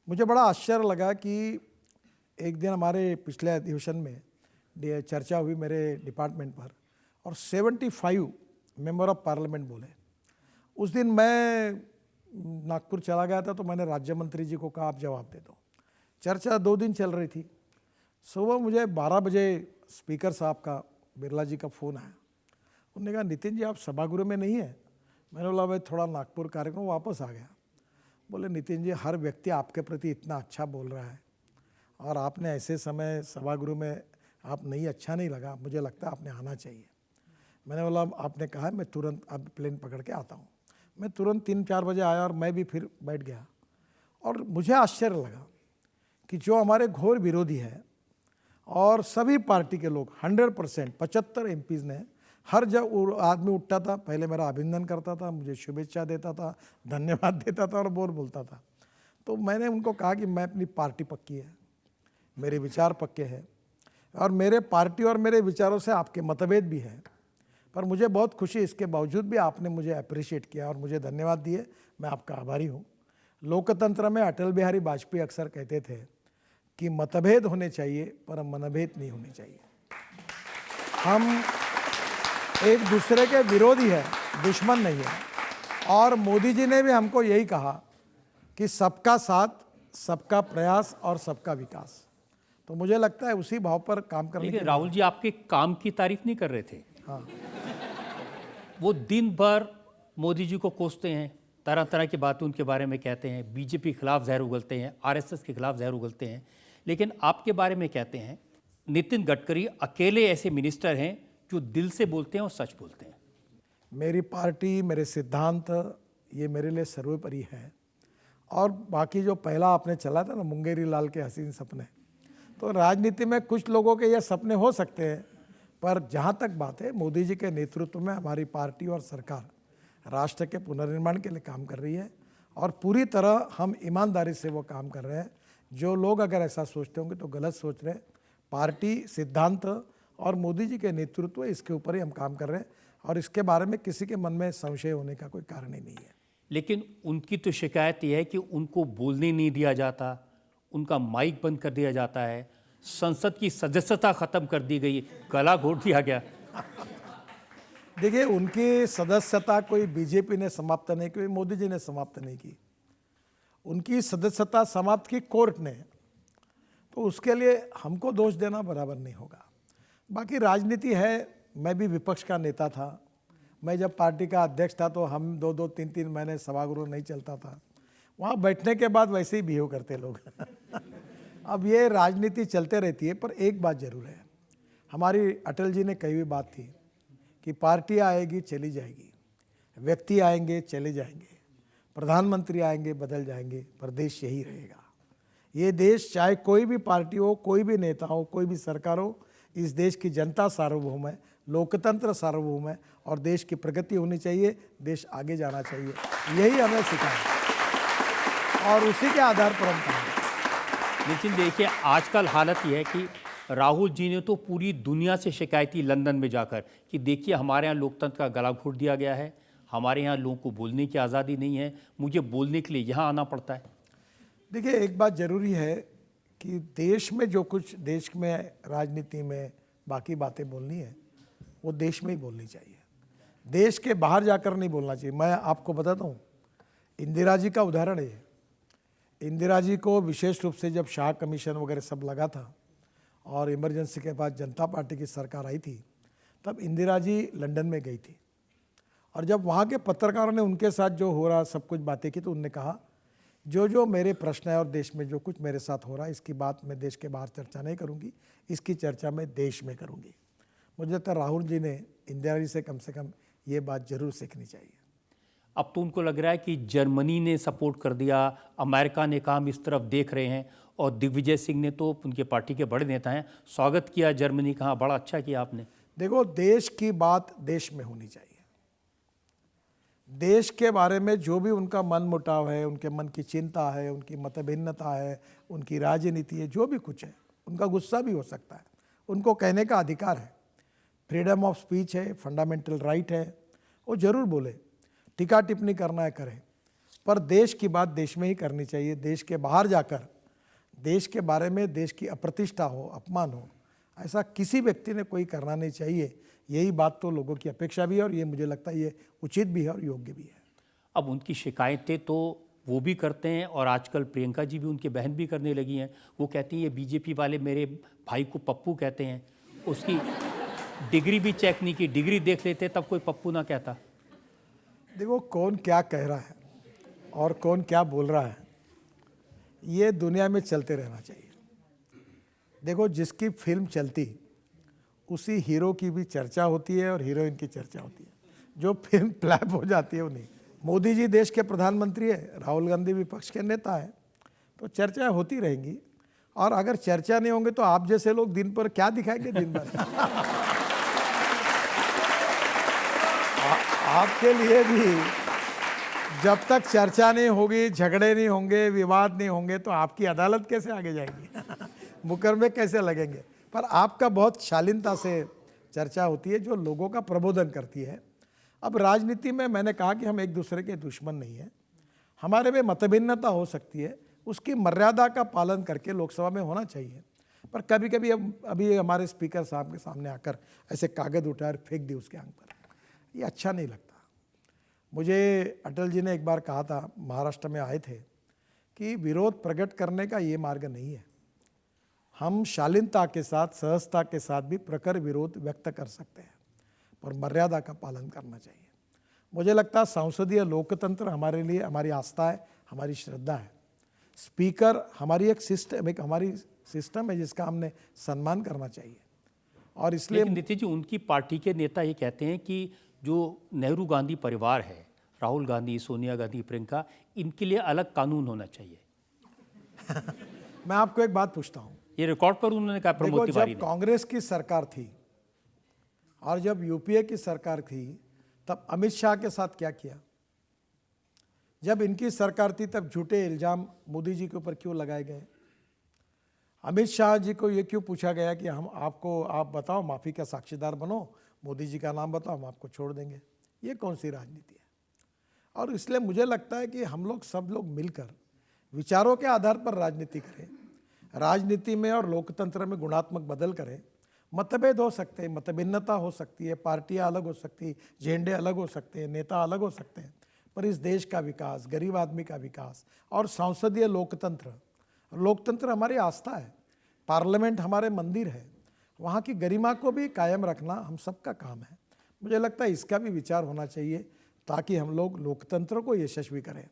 मुझे बड़ा आश्चर्य लगा कि एक दिन हमारे पिछले अधिवेशन में चर्चा हुई मेरे डिपार्टमेंट पर और 75 मेंबर ऑफ पार्लियामेंट बोले। उस दिन मैं नागपुर चला गया था, तो मैंने राज्य मंत्री जी को कहा आप जवाब दे दो। चर्चा 2 दिन चल रही थी। सुबह मुझे 12 बजे स्पीकर साहब का, बिरला जी का फ़ोन आया। उन्होंने कहा नितिन जी आप सभागृह में नहीं है। मैंने बोला भाई थोड़ा नागपुर कार्यक्रम, वापस आ गया। बोले नितिन जी हर व्यक्ति आपके प्रति इतना अच्छा बोल रहा है और आपने ऐसे समय सभागृह में आप नहीं, अच्छा नहीं लगा, मुझे लगता है आपने आना चाहिए। मैंने बोला आपने कहा मैं तुरंत अब प्लेन पकड़ के आता हूँ। मैं तुरंत 3-4 बजे आया और मैं भी फिर बैठ गया। और मुझे आश्चर्य लगा कि जो हमारे घोर विरोधी है और सभी पार्टी के लोग 100% 75 एमपीज़ ने, हर जब आदमी उठता था पहले मेरा अभिनंदन करता था, मुझे शुभेच्छा देता था, धन्यवाद देता था और बोलता था। तो मैंने उनको कहा कि मैं अपनी पार्टी पक्की है, मेरे विचार पक्के हैं और मेरे पार्टी और मेरे विचारों से आपके मतभेद भी हैं, पर मुझे बहुत खुशी इसके बावजूद भी आपने मुझे अप्रिशिएट किया और मुझे धन्यवाद दिए। मैं आपका आभारी हूँ। लोकतंत्र में अटल बिहारी वाजपेयी अक्सर कहते थे कि मतभेद होने चाहिए पर मनभेद नहीं होने चाहिए। हम एक दूसरे के विरोधी है, दुश्मन नहीं है। और मोदी जी ने भी हमको यही कहा कि सबका साथ, सबका प्रयास और सबका विकास। तो मुझे लगता है उसी भाव पर काम करने लेकिन की। राहुल जी आपके काम की तारीफ नहीं कर रहे थे। हाँ, वो दिन भर मोदी जी को कोसते हैं, तरह तरह की बातें उनके बारे में कहते हैं, बीजेपी के खिलाफ जहर उगलते हैं, आरएसएस के खिलाफ जहर उगलते हैं, लेकिन आपके बारे में कहते हैं नितिन गडकरी अकेले ऐसे मिनिस्टर हैं जो दिल से बोलते हैं और सच बोलते हैं। मेरी पार्टी, मेरे सिद्धांत, ये मेरे लिए सर्वोपरि है। और बाकी जो पहला आपने चला था ना, मुंगेरी लाल के हसीन सपने, तो राजनीति में कुछ लोगों के ये सपने हो सकते हैं, पर जहाँ तक बात है मोदी जी के नेतृत्व में हमारी पार्टी और सरकार राष्ट्र के पुनर्निर्माण के लिए काम कर रही है और पूरी तरह हम ईमानदारी से वो काम कर रहे हैं। जो लोग अगर ऐसा सोचते होंगे तो गलत सोच रहे हैं। पार्टी, सिद्धांत और मोदी जी के नेतृत्व, इसके ऊपर ही हम काम कर रहे हैं और इसके बारे में किसी के मन में संशय होने का कोई कारण ही नहीं है। लेकिन उनकी तो शिकायत यह है कि उनको बोलने नहीं दिया जाता, उनका माइक बंद कर दिया जाता है, संसद की सदस्यता खत्म कर दी गई, गला घोट दिया गया। देखिए, उनकी सदस्यता कोई बीजेपी ने समाप्त नहीं की, मोदी जी ने समाप्त नहीं की। उनकी सदस्यता समाप्त की कोर्ट ने, तो उसके लिए हमको दोष देना बराबर नहीं होगा। बाकी राजनीति है। मैं भी विपक्ष का नेता था। मैं जब पार्टी का अध्यक्ष था तो हम 2-2, 3-3 महीने सभागृह नहीं चलता था। वहाँ बैठने के बाद वैसे ही बिहेव करते लोग। अब ये राजनीति चलते रहती है, पर एक बात जरूर है, हमारी अटल जी ने कही हुई बात थी कि पार्टी आएगी चली जाएगी, व्यक्ति आएंगे चले जाएंगे, प्रधानमंत्री आएंगे बदल जाएंगे, पर देश यही रहेगा। ये देश चाहे कोई भी पार्टी हो, कोई भी नेता हो, कोई भी सरकार हो, इस देश की जनता सार्वभौम है, लोकतंत्र सार्वभौम है और देश की प्रगति होनी चाहिए, देश आगे जाना चाहिए। यही हमें सिखाया और उसी के आधार पर हम काम करते। लेकिन देखिए आजकल हालत यह है कि राहुल जी ने तो पूरी दुनिया से शिकायत की लंदन में जाकर कि देखिए हमारे यहाँ लोकतंत्र का गला घोट दिया गया है, हमारे यहाँ लोगों को बोलने की आज़ादी नहीं है, मुझे बोलने के लिए यहाँ आना पड़ता है। देखिए, एक बात जरूरी है कि देश में जो कुछ, देश में राजनीति में बाकी बातें बोलनी है वो देश में ही बोलनी चाहिए, देश के बाहर जाकर नहीं बोलना चाहिए। मैं आपको बताता हूँ, इंदिरा जी का उदाहरण है। इंदिरा जी को विशेष रूप से जब शाह कमीशन वगैरह सब लगा था और इमरजेंसी के बाद जनता पार्टी की सरकार आई थी, तब इंदिरा जी लंदन में गई थी और जब वहाँ के पत्रकारों ने उनके साथ जो हो रहा सब कुछ बातें की तो उनने कहा जो जो मेरे प्रश्न है और देश में जो कुछ मेरे साथ हो रहा है इसकी बात मैं देश के बाहर चर्चा नहीं करूँगी, इसकी चर्चा मैं देश में करूँगी। मुझे लगता है राहुल जी ने इंदिरा जी से कम ये बात जरूर सीखनी चाहिए। अब तो उनको लग रहा है कि जर्मनी ने सपोर्ट कर दिया, अमेरिका ने कहा हम इस तरफ देख रहे हैं, और दिग्विजय सिंह ने तो उनके पार्टी के बड़े नेता हैं, स्वागत किया जर्मनी, कहा बड़ा अच्छा किया आपने। देखो, देश की बात देश में होनी चाहिए। देश के बारे में जो भी उनका मन मुटाव है, उनके मन की चिंता है, उनकी मतभिन्नता है, उनकी राजनीति है, जो भी कुछ है, उनका गुस्सा भी हो सकता है, उनको कहने का अधिकार है, फ्रीडम ऑफ स्पीच है, फंडामेंटल राइट है, वो जरूर बोले, टीका टिप्पणी करना है करें, पर देश की बात देश में ही करनी चाहिए। देश के बाहर जाकर देश के बारे में देश की अप्रतिष्ठा हो, अपमान हो, ऐसा किसी व्यक्ति ने कोई करना नहीं चाहिए। यही बात तो लोगों की अपेक्षा भी है और ये मुझे लगता है ये उचित भी है और योग्य भी है। अब उनकी शिकायतें तो वो भी करते हैं और आजकल प्रियंका जी भी, उनकी बहन भी करने लगी हैं। वो कहती हैं ये बीजेपी वाले मेरे भाई को पप्पू कहते हैं, उसकी डिग्री भी चेक नहीं की, डिग्री देख लेते तब कोई पप्पू ना कहता। देखो, कौन क्या कह रहा है और कौन क्या बोल रहा है, ये दुनिया में चलते रहना चाहिए। देखो, जिसकी फिल्म चलती उसी हीरो की भी चर्चा होती है और हीरोइन की चर्चा होती है। जो फिल्म फ्लैप हो जाती है वो नहीं। मोदी जी देश के प्रधानमंत्री है, राहुल गांधी विपक्ष के नेता है, तो चर्चा होती रहेंगी। और अगर चर्चा नहीं होंगे तो आप जैसे लोग दिन पर क्या दिखाएंगे दिन भर? आपके लिए भी जब तक चर्चा नहीं होगी, झगड़े नहीं होंगे, विवाद नहीं होंगे, तो आपकी अदालत कैसे आगे जाएगी? मुकदमे कैसे लगेंगे? पर आपका बहुत शालीनता से चर्चा होती है जो लोगों का प्रबोधन करती है। अब राजनीति में मैंने कहा कि हम एक दूसरे के दुश्मन नहीं हैं, हमारे में मतभिन्नता हो सकती है, उसकी मर्यादा का पालन करके लोकसभा में होना चाहिए। पर कभी कभी अभी हमारे स्पीकर साहब के सामने आकर ऐसे कागज उठाकर फेंक दी उसके आंख पर, ये अच्छा नहीं लगता। मुझे अटल जी ने एक बार कहा था, महाराष्ट्र में आए थे, कि विरोध प्रकट करने का ये मार्ग नहीं है। हम शालीनता के साथ, सहजता के साथ भी प्रखर विरोध व्यक्त कर सकते हैं, पर मर्यादा का पालन करना चाहिए। मुझे लगता है संसदीय लोकतंत्र हमारे लिए हमारी आस्था है, हमारी श्रद्धा है। स्पीकर हमारी एक सिस्टम है जिसका हमने सम्मान करना चाहिए। और इसलिए लेकिन नीतीश जी, उनकी पार्टी के नेता ये कहते हैं कि जो नेहरू गांधी परिवार है, राहुल गांधी, सोनिया गांधी, प्रियंका, इनके लिए अलग कानून होना चाहिए। मैं आपको एक बात पूछता हूँ, ये रिकॉर्ड पर उन्होंने कहा प्रमोद तिवारी जब ने। कांग्रेस की सरकार थी और जब यूपीए की सरकार थी, तब अमित शाह के साथ क्या किया? जब इनकी सरकार थी तब झूठे इल्जाम मोदी जी के ऊपर क्यों लगाए गए? अमित शाह जी को ये क्यों पूछा गया कि आप बताओ, माफ़ी का साक्षीदार बनो, मोदी जी का नाम बताओ, हम आपको छोड़ देंगे? ये कौन सी राजनीति है? और इसलिए मुझे लगता है कि हम लोग सब लोग मिलकर विचारों के आधार पर राजनीति करें। राजनीति में और लोकतंत्र में गुणात्मक बदल करें। मतभेद हो सकते हैं, मतभिन्नता हो सकती है, पार्टियां अलग हो सकती है, झंडे अलग हो सकते हैं, नेता अलग हो सकते हैं, पर इस देश का विकास, गरीब आदमी का विकास और संसदीय लोकतंत्र हमारी आस्था है, पार्लियामेंट हमारे मंदिर है, वहाँ की गरिमा को भी कायम रखना हम सबका काम है। मुझे लगता है इसका भी विचार होना चाहिए ताकि हम लोग लोकतंत्र को यशस्वी करें।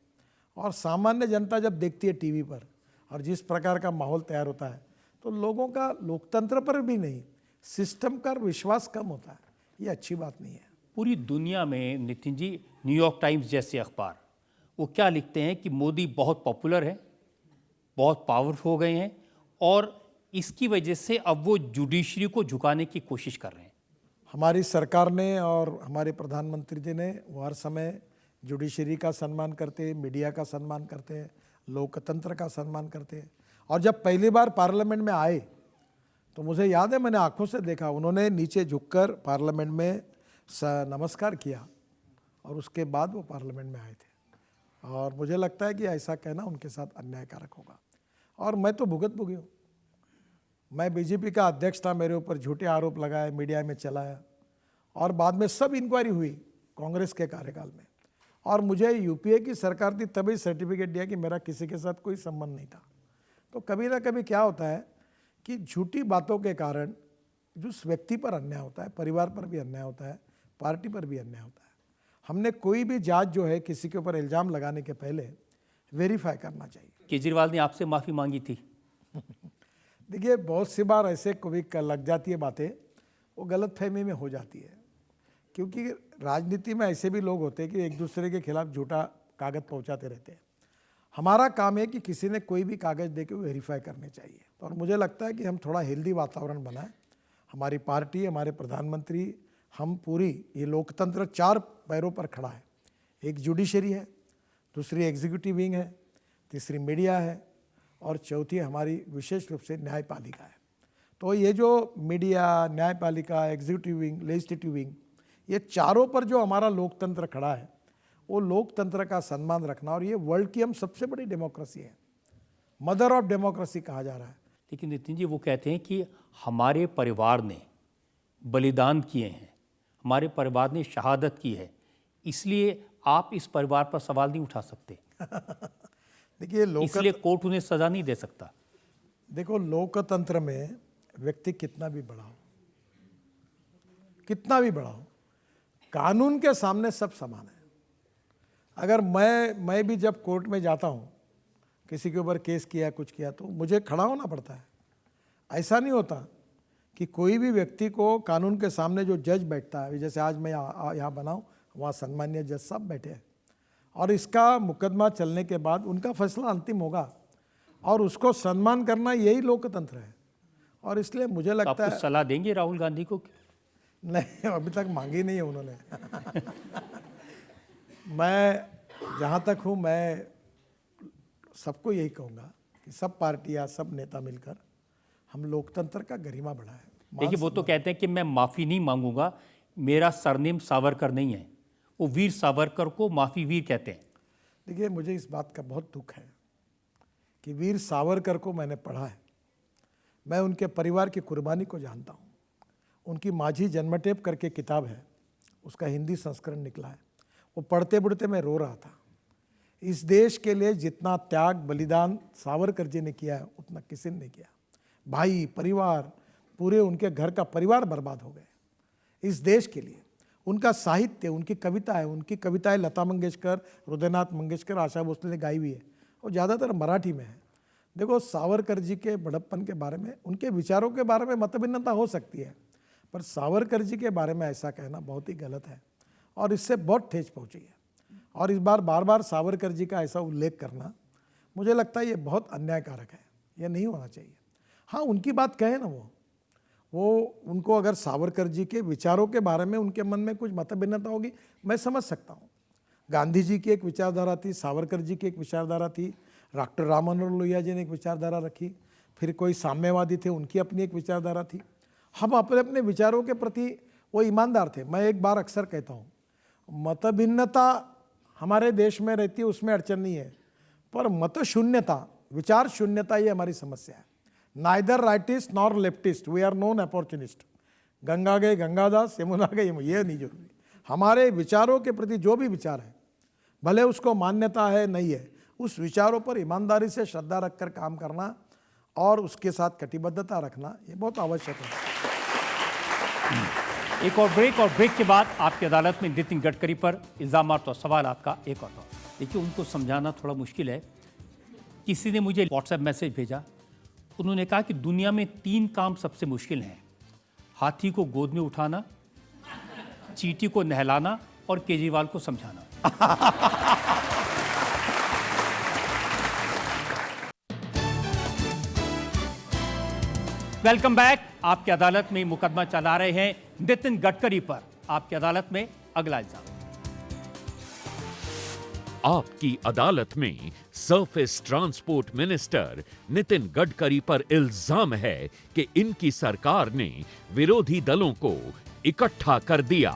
और सामान्य जनता जब देखती है टीवी पर और जिस प्रकार का माहौल तैयार होता है, तो लोगों का लोकतंत्र पर भी नहीं, सिस्टम का विश्वास कम होता है। ये अच्छी बात नहीं है। पूरी दुनिया में नितिन जी, न्यूयॉर्क टाइम्स जैसे अखबार वो क्या लिखते हैं कि मोदी बहुत पॉपुलर है, बहुत पावरफुल हो गए हैं और इसकी वजह से अब वो जुडिशरी को झुकाने की कोशिश कर रहे हैं। हमारी सरकार ने और हमारे प्रधानमंत्री जी ने वो हर समय जुडिशरी का सम्मान करते हैं, मीडिया का सम्मान करते हैं, लोकतंत्र का सम्मान करते हैं। और जब पहली बार पार्लियामेंट में आए तो मुझे याद है, मैंने आंखों से देखा, उन्होंने नीचे झुककर पार्लियामेंट में नमस्कार किया और उसके बाद वो पार्लियामेंट में आए थे। और मुझे लगता है कि ऐसा कहना उनके साथ अन्यायकारक होगा। और मैं तो भुगत हूँ। मैं बीजेपी का अध्यक्ष था, मेरे ऊपर झूठे आरोप लगाए, मीडिया में चलाया और बाद में सब इंक्वायरी हुई कांग्रेस के कार्यकाल में, और मुझे यूपीए की सरकार थी तभी सर्टिफिकेट दिया कि मेरा किसी के साथ कोई संबंध नहीं था। तो कभी ना कभी क्या होता है कि झूठी बातों के कारण जिस व्यक्ति पर अन्याय होता है, परिवार पर भी अन्याय होता है, पार्टी पर भी अन्याय होता है। हमने कोई भी जांच जो है किसी के ऊपर इल्ज़ाम लगाने के पहले वेरीफाई करना चाहिए। केजरीवाल ने आपसे माफ़ी मांगी थी। देखिए, बहुत सी बार ऐसे कभी लग जाती है बातें, वो गलतफहमी में हो जाती है, क्योंकि राजनीति में ऐसे भी लोग होते हैं कि एक दूसरे के खिलाफ झूठा कागज़ पहुंचाते रहते हैं। हमारा काम है कि किसी ने कोई भी कागज़ दे के वेरीफाई करने चाहिए, और मुझे लगता है कि हम थोड़ा हेल्दी वातावरण बनाएं। हमारी पार्टी, हमारे प्रधानमंत्री, हम पूरी ये लोकतंत्र 4 पैरों पर खड़ा है। एक जुडिशरी है, दूसरी एग्जीक्यूटिव विंग है, तीसरी मीडिया है, और चौथी हमारी विशेष रूप से न्यायपालिका है। तो ये जो मीडिया, न्यायपालिका, एग्जीक्यूटिव विंग, लेजिस्लेटिव विंग, ये चारों पर जो हमारा लोकतंत्र खड़ा है, वो लोकतंत्र का सम्मान रखना। और ये वर्ल्ड की हम सबसे बड़ी डेमोक्रेसी है, मदर ऑफ डेमोक्रेसी कहा जा रहा है। लेकिन नितिन जी, वो कहते हैं कि हमारे परिवार ने बलिदान किए हैं, हमारे परिवार ने शहादत की है, इसलिए आप इस परिवार पर सवाल नहीं उठा सकते। देखिए, इसलिए कोर्ट उन्हें सजा नहीं दे सकता। देखो, लोकतंत्र में व्यक्ति कितना भी बड़ा हो, कितना भी बड़ा हो, कानून के सामने सब समान है। अगर मैं भी जब कोर्ट में जाता हूँ, किसी के ऊपर केस किया, कुछ किया, तो मुझे खड़ा होना पड़ता है। ऐसा नहीं होता कि कोई भी व्यक्ति को कानून के सामने जो जज बैठता है, जैसे आज मैं यहाँ बना हूँ, वहाँ सम्मान्य जज साहब बैठे हैं, और इसका मुकदमा चलने के बाद उनका फैसला अंतिम होगा, और उसको सम्मान करना यही लोकतंत्र है। और इसलिए मुझे लगता है, सलाह देंगे राहुल गांधी को? नहीं, अभी तक मांगी नहीं है उन्होंने। मैं जहाँ तक हूँ, मैं सबको यही कहूँगा कि सब पार्टियाँ, सब नेता मिलकर हम लोकतंत्र का गरिमा बढ़ाएं। देखिए, वो तो कहते हैं कि मैं माफ़ी नहीं मांगूंगा, मेरा सरनेम सावरकर नहीं है। वो वीर सावरकर को माफ़ी वीर कहते हैं। देखिए, मुझे इस बात का बहुत दुख है कि वीर सावरकर को मैंने पढ़ा है, मैं उनके परिवार की कुर्बानी को जानता हूँ। उनकी माझी जन्मटेप करके किताब है, उसका हिंदी संस्करण निकला है, वो पढ़ते पढ़ते मैं रो रहा था। इस देश के लिए जितना त्याग, बलिदान सावरकर जी ने किया है, उतना किसी ने नहीं किया। भाई, परिवार, पूरे उनके घर का परिवार बर्बाद हो गए इस देश के लिए। उनका साहित्य, उनकी कविताएं लता मंगेशकर, हृदयनाथ मंगेशकर, आशा भोसले ने गाई हुई है, और ज़्यादातर मराठी में है। देखो, सावरकर जी के बड़प्पन के बारे में, उनके विचारों के बारे में मतभिन्नता हो सकती है, पर सावरकर जी के बारे में ऐसा कहना बहुत ही गलत है, और इससे बहुत ठेस पहुंची है। और इस बार बार सावरकर जी का ऐसा उल्लेख करना, मुझे लगता है ये बहुत अन्यायकारक है, ये नहीं होना चाहिए। हाँ, उनकी बात कहे ना, वो उनको अगर सावरकर जी के विचारों के बारे में उनके मन में कुछ मतभिन्नता होगी, मैं समझ सकता हूँ। गांधी जी की एक विचारधारा थी, सावरकर जी की एक विचारधारा थी, डॉक्टर राम मनोहर लोहिया जी ने एक विचारधारा रखी, फिर कोई साम्यवादी थे, उनकी अपनी एक विचारधारा थी। हम अपने अपने विचारों के प्रति वो ईमानदार थे। मैं एक बार अक्सर कहता हूँ, मतभिन्नता हमारे देश में रहती है, उसमें अड़चन नहीं है, पर मत शून्यता, विचार शून्यता, ये हमारी समस्या है। Neither rightist nor leftist, we are non opportunist. Ganga गए गंगादास, यमुना गए यमुना, ये नहीं जरूरी। हमारे विचारों के प्रति जो भी विचार है, भले उसको मान्यता है नहीं है, उस विचारों पर ईमानदारी से श्रद्धा रखकर काम करना और उसके साथ कटिबद्धता रखना, ये बहुत आवश्यक है। एक और ब्रेक के बाद आपकी अदालत में नितिन गडकरी पर इल्जामात और सवालात का एक और दौर। देखिए, उनको समझाना थोड़ा मुश्किल है। किसी ने मुझे व्हाट्सएप मैसेज भेजा, उन्होंने कहा कि दुनिया में 3 काम सबसे मुश्किल हैं: हाथी को गोद में उठाना, चींटी को नहलाना और केजरीवाल को समझाना। Welcome back. आपकी अदालत में मुकदमा चला रहे हैं नितिन गडकरी पर। आपकी अदालत में अगला इल्जाम। आपकी अदालत में surface transport minister Nitin Gadkari पर इल्जाम है कि इनकी सरकार ने विरोधी दलों को इकट्ठा कर दिया।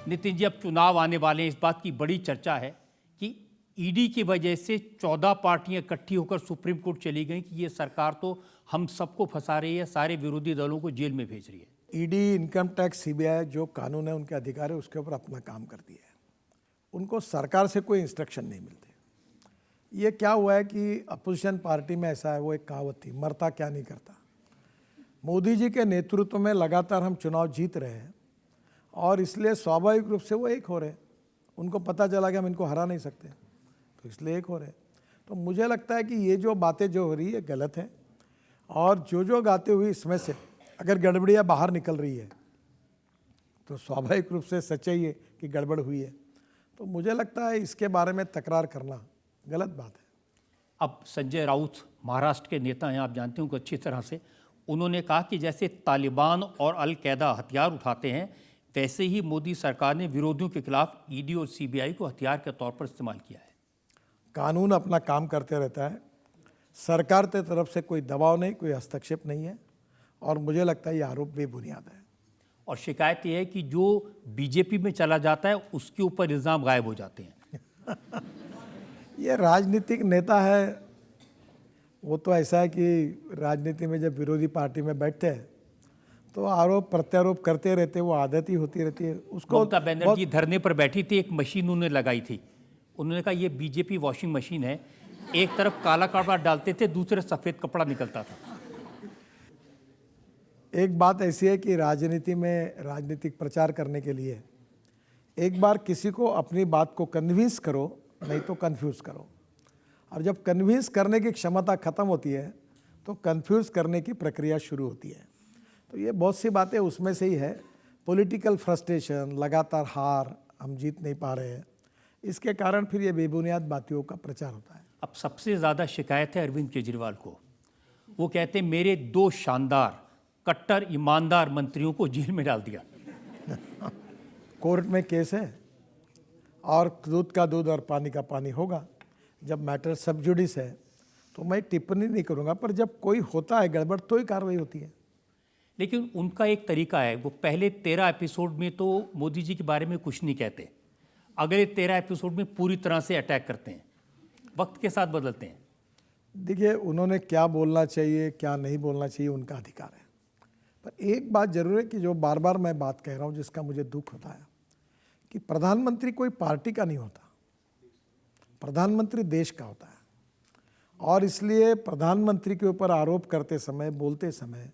नितिन जी, अब चुनाव आने वाले हैं, इस बात की बड़ी चर्चा है कि ईडी की वजह से 14 पार्टियां इकट्ठी होकर सुप्रीम कोर्ट चली गई कि ये सरकार तो हम सबको फंसा रही है, सारे विरोधी दलों को जेल में भेज रही है। ईडी, इनकम टैक्स, सीबीआई जो कानून है उनके अधिकार है उसके ऊपर अपना काम करती है। उनको सरकार से कोई इंस्ट्रक्शन नहीं मिलते। ये क्या हुआ है कि अपोजिशन पार्टी में ऐसा है, वो एक कहावत थी, मरता क्या नहीं करता। मोदी जी के नेतृत्व में लगातार हम चुनाव जीत रहे हैं और इसलिए स्वाभाविक रूप से वो एक हो रहे हैं। उनको पता चला कि हम इनको हरा नहीं सकते, तो इसलिए एक हो रहे हैं। तो मुझे लगता है कि ये जो बातें जो हो रही है गलत है, और जो गाते हुए इसमें से अगर गड़बड़ियाँ बाहर निकल रही है तो स्वाभाविक रूप से सच्चाई है कि गड़बड़ हुई है। तो मुझे लगता है इसके बारे में तकरार करना गलत बात है। अब संजय राउत महाराष्ट्र के नेता हैं, आप जानते हो उनको अच्छी तरह से। उन्होंने कहा कि जैसे तालिबान और अल कैदा हथियार उठाते हैं, वैसे ही मोदी सरकार ने विरोधियों के खिलाफ ईडी और सीबीआई को हथियार के तौर पर इस्तेमाल किया है। कानून अपना काम करते रहता है, सरकार की तरफ से कोई दबाव नहीं, कोई हस्तक्षेप नहीं है, और मुझे लगता है ये आरोप बेबुनियाद है। और शिकायत यह है कि जो बीजेपी में चला जाता है उसके ऊपर इल्ज़ाम गायब हो जाते हैं। ये राजनीतिक नेता है, वो तो ऐसा है कि राजनीति में जब विरोधी पार्टी में बैठते हैं तो आरोप प्रत्यारोप करते रहते हैं, वो आदत ही होती रहती है उसको। ममता बनर्जी धरने पर बैठी थी, एक मशीन उन्होंने लगाई थी। उन्होंने कहा ये बीजेपी वॉशिंग मशीन है, एक तरफ काला कपड़ा डालते थे, दूसरे सफ़ेद कपड़ा निकलता था। एक बात ऐसी है कि राजनीति में राजनीतिक प्रचार करने के लिए एक बार किसी को अपनी बात को कन्विंस करो, नहीं तो कन्फ्यूज़ करो, और जब कन्विंस करने की क्षमता खत्म होती है तो कन्फ्यूज़ करने की प्रक्रिया शुरू होती है। तो ये बहुत सी बातें उसमें से ही है। पॉलिटिकल फ्रस्ट्रेशन, लगातार हार, हम जीत नहीं पा रहे हैं, इसके कारण फिर ये बेबुनियाद बातों का प्रचार होता है। अब सबसे ज़्यादा शिकायत है अरविंद केजरीवाल को। वो कहते हैं मेरे 2 शानदार कट्टर ईमानदार मंत्रियों को जेल में डाल दिया। कोर्ट में केस है और दूध का दूध और पानी का पानी होगा। जब मैटर सब जुडिस है तो मैं टिप्पणी नहीं करूंगा, पर जब कोई होता है गड़बड़ तो ही कार्रवाई होती है। लेकिन उनका एक तरीका है, वो पहले 13 एपिसोड में तो मोदी जी के बारे में कुछ नहीं कहते, अगले 13 एपिसोड में पूरी तरह से अटैक करते हैं, वक्त के साथ बदलते हैं। देखिए, उन्होंने क्या बोलना चाहिए क्या नहीं बोलना चाहिए उनका अधिकार है, पर एक बात जरूर है कि जो बार बार मैं बात कह रहा हूँ जिसका मुझे दुख होता है कि प्रधानमंत्री कोई पार्टी का नहीं होता, प्रधानमंत्री देश का होता है। और इसलिए प्रधानमंत्री के ऊपर आरोप करते समय, बोलते समय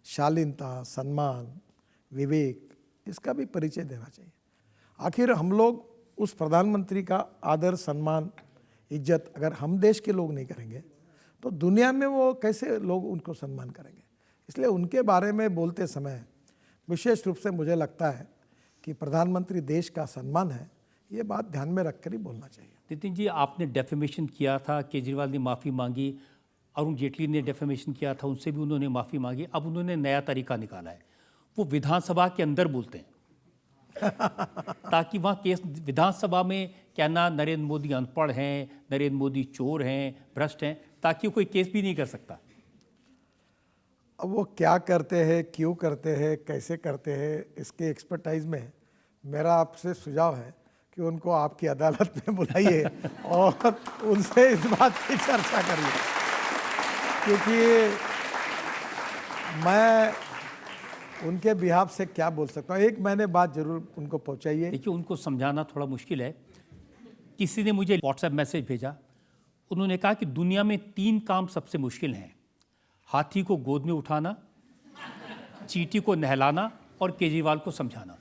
शालीनता, सम्मान, विवेक, इसका भी परिचय देना चाहिए। आखिर हम लोग उस प्रधानमंत्री का आदर, सम्मान, इज्जत अगर हम देश के लोग नहीं करेंगे तो दुनिया में वो कैसे लोग उनको सम्मान करेंगे। इसलिए उनके बारे में बोलते समय विशेष रूप से मुझे लगता है कि प्रधानमंत्री देश का सम्मान है, ये बात ध्यान में रखकर ही बोलना चाहिए। नितिन जी, आपने डेफेमेशन किया था, केजरीवाल ने माफ़ी मांगी, अरुण जेटली ने डेफेमेशन किया था, उनसे भी उन्होंने माफ़ी मांगी। अब उन्होंने नया तरीका निकाला है, वो विधानसभा के अंदर बोलते हैं ताकि वहाँ केस, विधानसभा में कहना नरेंद्र मोदी अनपढ़ हैं, नरेंद्र मोदी चोर हैं, भ्रष्ट हैं, ताकि कोई केस भी नहीं कर सकता। अब वो क्या करते हैं, क्यों करते हैं, कैसे करते हैं, इसके एक्सपर्टाइज में मेरा आपसे सुझाव है कि उनको आपकी अदालत में बुलाइए और उनसे इस बात की चर्चा करिए, क्योंकि मैं उनके बिहाफ से क्या बोल सकता हूँ। एक मैंने बात जरूर उनको पहुँचाइए। देखिए, उनको समझाना थोड़ा मुश्किल है। किसी ने मुझे व्हाट्सएप मैसेज भेजा, उन्होंने कहा कि दुनिया में 3 काम सबसे मुश्किल हैं, हाथी को गोद में उठाना, चींटी को नहलाना और केजरीवाल को समझाना।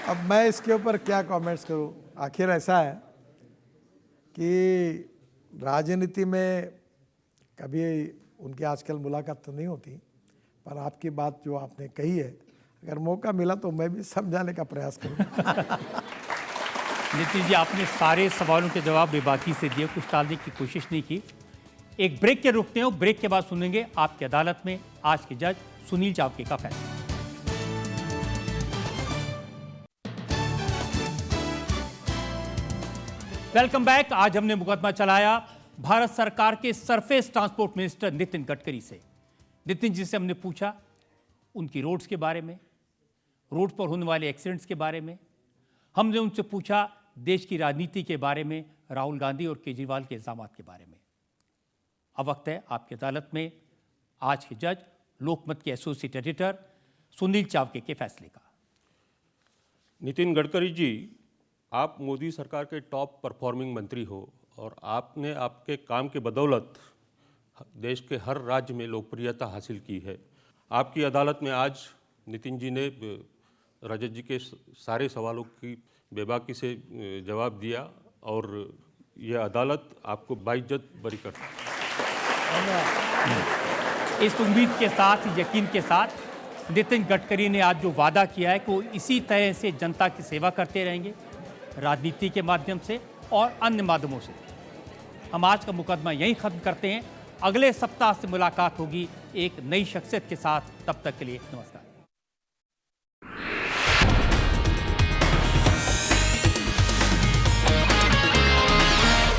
अब मैं इसके ऊपर क्या कमेंट्स करूं। आखिर ऐसा है कि राजनीति में कभी उनकी आजकल मुलाकात तो नहीं होती, पर आपकी बात जो आपने कही है, अगर मौका मिला तो मैं भी समझाने का प्रयास करूंगा। नितिन जी, आपने सारे सवालों के जवाब बेबाकी से दिए, कुछ टालने की कोशिश नहीं की। एक ब्रेक के रुकते हो, ब्रेक के बाद सुनेंगे आपकी अदालत में आज के जज सुनील चावके का फैसला। Welcome back. आज हमने मुकदमा चलाया भारत सरकार के surface transport minister Nitin Gadkari से। नितिन जी से हमने पूछा उनकी रोड्स के बारे में, रोड पर होने वाले एक्सीडेंट्स के बारे में। हमने उनसे पूछा देश की राजनीति के बारे में, राहुल गांधी और केजरीवाल के इल्जामात के बारे में। अब वक्त है आपकी अदालत में आज के जज लोकमत के एसोसिएट एडिटर सुनील चावके के फैसले का। नितिन गडकरी जी, आप मोदी सरकार के टॉप परफॉर्मिंग मंत्री हो और आपने आपके काम के बदौलत देश के हर राज्य में लोकप्रियता हासिल की है। आपकी अदालत में आज नितिन जी ने रजत जी के सारे सवालों की बेबाकी से जवाब दिया और यह अदालत आपको बाइज्जत बरी करती है। इस उम्मीद के साथ, यकीन के साथ नितिन गडकरी ने आज जो वादा किया है कि वो इसी तरह से जनता की सेवा करते रहेंगे, राजनीति के माध्यम से और अन्य माध्यमों से। हम आज का मुकदमा यहीं खत्म करते हैं। अगले सप्ताह से मुलाकात होगी एक नई शख्सियत के साथ। तब तक के लिए नमस्कार।